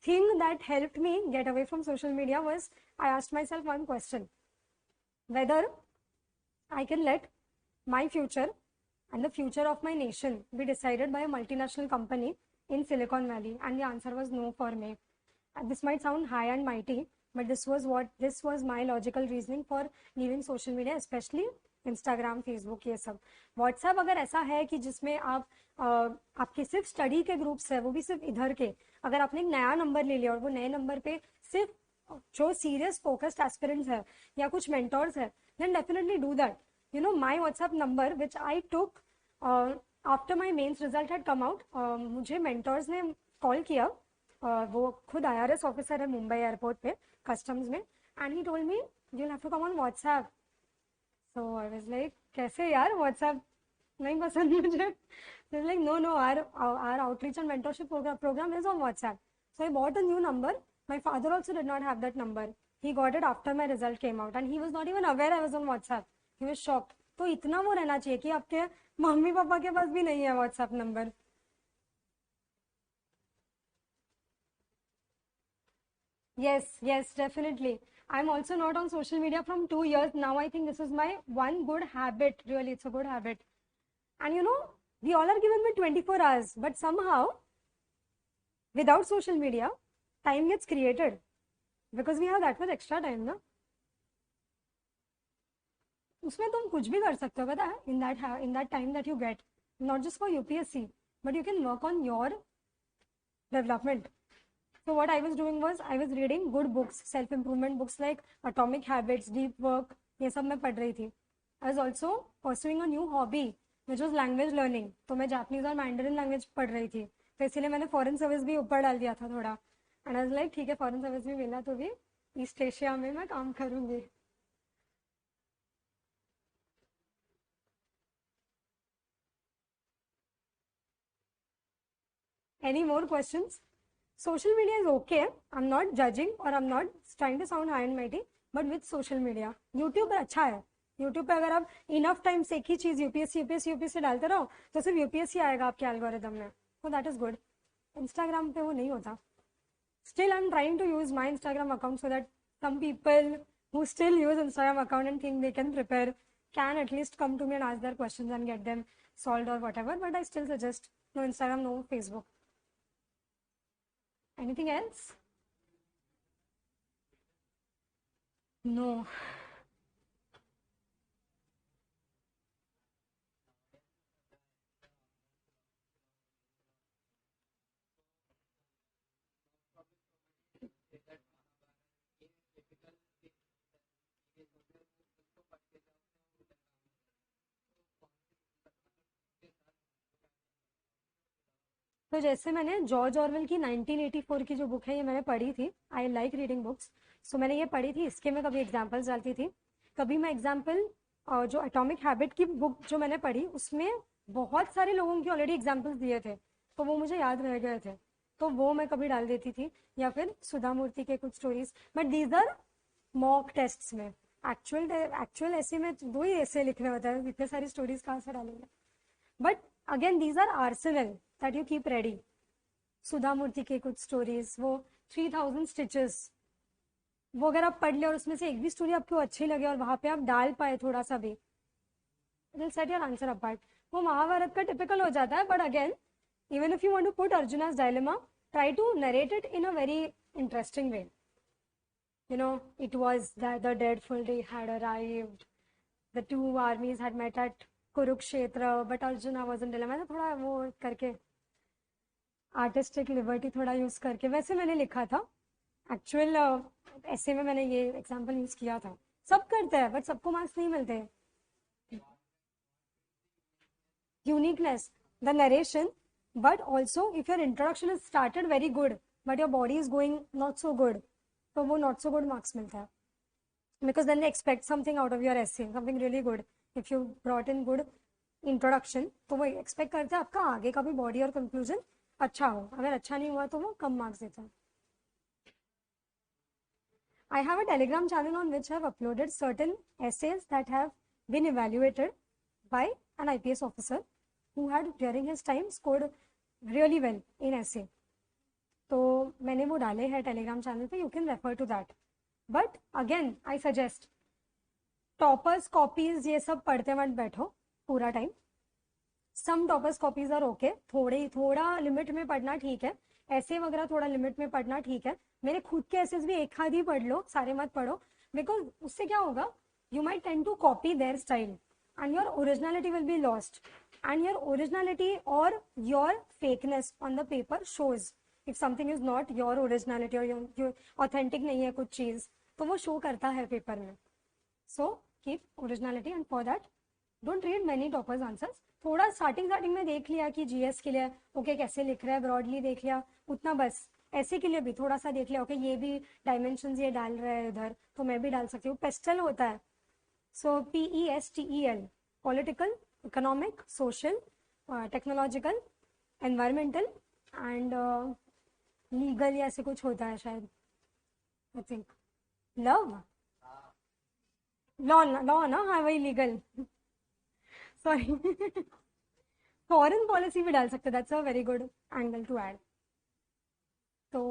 thing that helped me get away from social media was I asked myself one question: whether I can let my future and the future of my nation be decided by a multinational company in Silicon Valley. And the answer was no for me. And this might sound high and mighty, but this was my logical reasoning for leaving social media, especially Instagram, Facebook, ये सब. WhatsApp अगर ऐसा है कि जिसमें आपके सिर्फ study के ग्रुप्स है, वो भी सिर्फ इधर के, अगर आपने एक नया नंबर ले लिया और वो नए नंबर पे सिर्फ जो सीरियस फोकस्ड एस्पिरेंट्स है या कुछ मेंटोर्स है, then definitely do that. My WhatsApp number which I took after my mains result had come out, मुझे मेंटोर्स ने कॉल किया. वो खुद IRS ऑफिसर है मुंबई एयरपोर्ट पे कस्टम्स में, and he told me you'll have to come on WhatsApp. So I was like, कैसे यार, WhatsApp नहीं पसंद मुझे. So I was like, no, our outreach and mentorship program is on WhatsApp. So I bought a new number. My father also did not have that number. He got it after my result came out, and he was not even aware I was on WhatsApp. He was shocked. तो इतना वो रहना चाहिए कि आपके mummy papa के पास भी नहीं है WhatsApp number. Yes, definitely. I'm also not on social media from 2 years now. I think this is my one good habit. Really, it's a good habit. And we all are given with 24 hours, but somehow, without social media, time gets created because we have that much extra time, ना? उसमें तुम कुछ भी कर सकते हो, पता है? In that time that you get, not just for UPSC, but you can work on your development. So what I was doing was I was reading good books, self-improvement books like Atomic Habits, Deep Work. ये सब मैं पढ़ रही थी. I was also pursuing a new hobby, which was language learning. तो मैं Japanese और Mandarin language पढ़ रही थी. तो इसीलिए मैंने फॉरेन सर्विस भी ऊपर डाल दिया था थोड़ा. एंड आई वाज लाइक, ठीक है, फॉरेन सर्विस भी मिला तो भी ईस्ट एशिया में मैं काम करूंगी. Any more questions? Social media is okay. I'm not judging or I'm not trying to sound high and mighty, but with social media, YouTube पर अच्छा है. YouTube पे अगर आप इनफ टाइम से एक ही चीज यूपीएससी डालते रहो तो सिर्फ यूपीएससी आएगा आपके एल्गोरिदम में. So that is good. Instagram पे वो नहीं होता. Still I'm trying to use my Instagram account so that some people who still use Instagram account and think they can prepare can at least come to me and ask their questions and get them solved or whatever, but I still suggest no Instagram, no Facebook. Anything else? No. तो जैसे मैंने George Orwell की 1984 की जो book है ये मैंने पढ़ी थी. I like reading books. So मैंने ये पढ़ी थी. इसके मैं कभी एग्जाम्पल्स डालती थी. कभी मैं एग्जाम्पल जो एटॉमिक हैबिट की बुक जो मैंने पढ़ी उसमें बहुत सारे लोगों की ऑलरेडी एग्जाम्पल्स दिए थे, तो वो मुझे याद रह गए थे, तो वो मैं कभी डाल देती थी. या फिर सुधा मूर्ति के कुछ stories. But these are mock tests में. एक्चुअल ऐसे में 2 ही ऐसे लिखने होता है, इतने सारी स्टोरीज कहाँ से डालेंगे. But again these are arsenal that you keep ready. Sudha Murthy के कुछ स्टोरीज, वो 3000 स्टिचेस, वो अगर आप पढ़ ले और उसमें से एक भी स्टोरी आपको अच्छी लगे और वहां पे आप डाल पाए थोड़ा सा भी, will set your answer apart. वो महाभारत का टिपिकल हो जाता है. But again even if you want to put Arjuna's dilemma, try to narrate it in a very interesting way. You know, it was that the dreadful day had arrived, the two armies had met at Kurukshetra, but Arjuna wasn't alive. मैंने थोड़ा वो करके artistic liberty थोड़ा use करके वैसे मैंने लिखा था. एक्चुअल ऐसे में मैंने ये एग्जाम्पल यूज किया था. सब करते हैं बट सबको मार्क्स नहीं मिलते. Uniqueness, the narration, but also if your introduction is started very good but your body is going not so good, तो वो not so good marks मिलता है. Because then they expect something out of your essay, something really good. If you brought in good introduction, तो वो expect करते हैं आपका आगे का भी body और conclusion अच्छा हो. अगर अच्छा नहीं हुआ तो वो कम marks देता है. I have a Telegram channel on which I have uploaded certain essays that have been evaluated by an IPS officer who had during his time scored really well in essay. तो मैंने वो डाले हैं Telegram channel पे. You can refer to that. But again I suggest toppers copies ये सब पढ़ते मत बैठो पूरा time. Some toppers copies are okay. थोड़ा लिमिट में पढ़ना ठीक है. ऐसे वगैरह थोड़ा लिमिट में पढ़ना ठीक है. मेरे खुद के ऐसे भी एक आध ही पढ़ लो, सारे मत पढ़ो. बिकॉज उससे क्या होगा, you might tend to copy their style and your originality will be lost, and your originality or your fakeness on the paper shows. If something is not your originality or your authentic नहीं है कुछ चीज, तो वो show करता है paper में. So keep originality, and for that don't read many toppers answers. थोड़ा स्टार्टिंग में देख लिया कि जीएस के लिए ओके कैसे लिख रहा है, ब्रॉडली देख लिया उतना बस. ऐसे के लिए भी थोड़ा सा देख लिया ओके ये भी डायमेंशन ये डाल रहा है इधर, तो मैं भी डाल सकती हूँ. पेस्टल होता है. So PESTEL, political, economic, social, technological, environmental and legal या ऐसे कुछ होता है शायद. I think love, law ना, हाँ वही legal. Sorry. Foreign policy भी डाल सकते. That's a very good angle to add. तो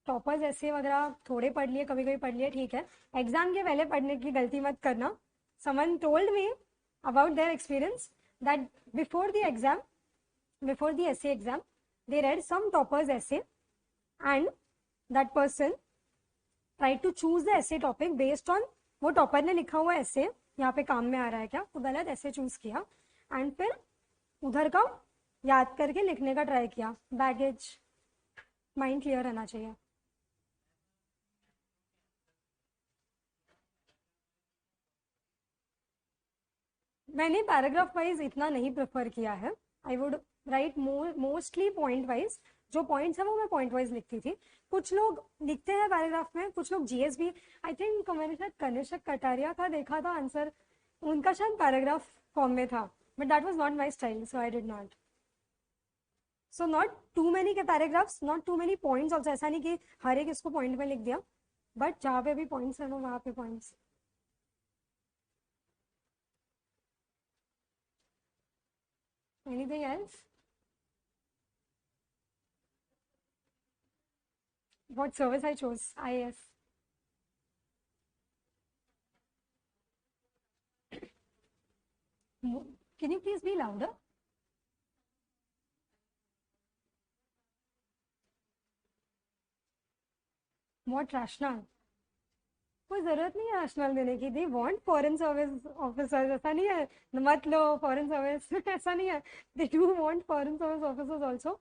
टॉपर्स ऐसे वगैरह थोड़े पढ़ लिए, कभी कभी पढ़ लिए, ठीक है. एग्जाम के पहले पढ़ने की गलती मत करना. Someone told me about their experience that before the essay exam, they read some topper's essay and that person tried to choose the essay topic based on वो टॉपर ने लिखा हुआ essay यहाँ पे काम में आ रहा है क्या, तो गलत essay चूज किया एंड फिर उधर का याद करके लिखने का ट्राई किया. बैगेज माइंड क्लियर रहना चाहिए. मैंने पैराग्राफ वाइज इतना नहीं प्रेफर किया है. I would write mostly point wise. जो पॉइंट्स है वो मैं पॉइंट वाइज लिखती थी. कुछ लोग लिखते हैं पैराग्राफ में, कुछ लोग जीएस भी. आई थिंक मैंने शायद कनिष्क कटारिया का देखा था आंसर, उनका शायद पैराग्राफ फॉर्म में था, but that was not my style, so I did not. So not too many के paragraphs, not too many points also. ऐसा नहीं कि हर एक इसको पॉइंट में लिख दिया, बट जहाँ पे भी पॉइंट्स है वो वहाँ पे points. Anything else? What service I chose? IAS. Can you please be louder? What rationale? कोई जरूरत नहीं है rationale देने की. They want foreign service officers. ऐसा नहीं है मत लो foreign service. ऐसा नहीं है. They do want foreign service officers also.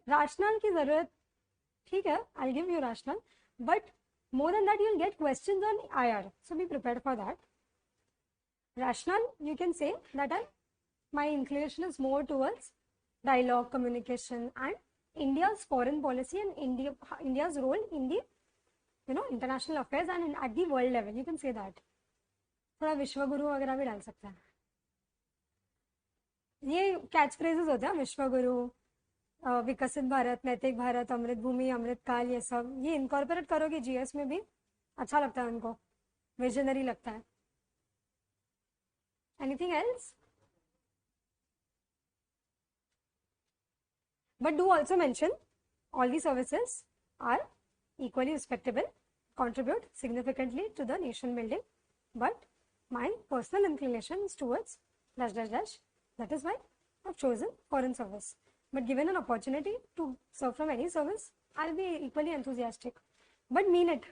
Rationale की जरूरत ठीक है. I'll give you rationale. But more than that, you'll get questions on IR. So be prepared for that. Rationale, you can say that my inclination is more towards dialogue, communication, and India's foreign policy and India's role in the international affairs and at the world level. You can say that. थोड़ा विश्वगुरु वगैरह भी डाल सकते हैं. ये catch phrases होते हैं. विश्वगुरु, विकसित भारत, नैतिक भारत, अमृत भूमि, अमृत काल, ये सब ये इनकॉर्पोरेट करोगे जीएस में भी अच्छा लगता है उनको. विजनरी लगता है. Anything else? But do also mention all the services are equally respectable, contribute significantly to the nation building, but my personal inclination is towards dash dash dash. That is why I've chosen foreign service. But given an opportunity to serve from any service, I'll be equally enthusiastic. But mean it.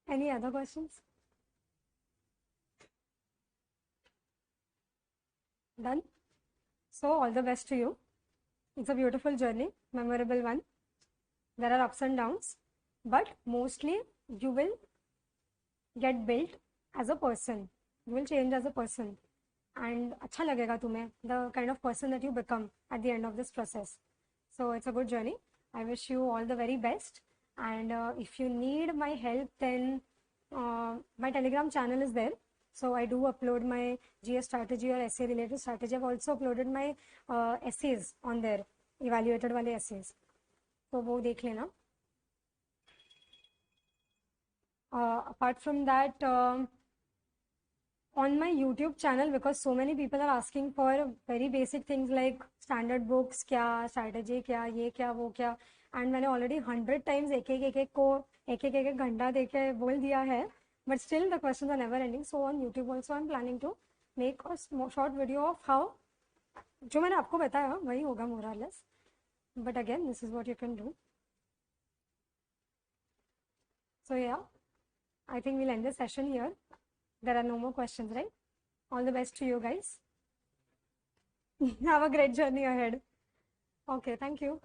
Any other questions? Done? So all the best to you. It's a beautiful journey, memorable one. There are ups and downs, but mostly you will get built as a person. You will change as a person. And अच्छा लगेगा तुम्हें, the kind of person that you become at the end of this process. So it's a good journey. I wish you all the very best. And if you need my help, then my Telegram channel is there. So I do upload my GS strategy or essay related strategy. I've also uploaded my essays on there, evaluated वाले essays. तो वो देख लेना. Apart from that, on my YouTube channel, because so many people are asking for very basic things like standard books, क्या strategy, क्या ये क्या वो क्या, and मैंने already 100 times एक घंटा देके बोल दिया है. But still the questions are never ending. So on YouTube also I'm planning to make a short video of how जो मैंने आपको बताया वही होगा more or less. But again, this is what you can do. So yeah, I think we'll end the session here. There are no more questions, right? All the best to you guys. Have a great journey ahead. Okay, thank you.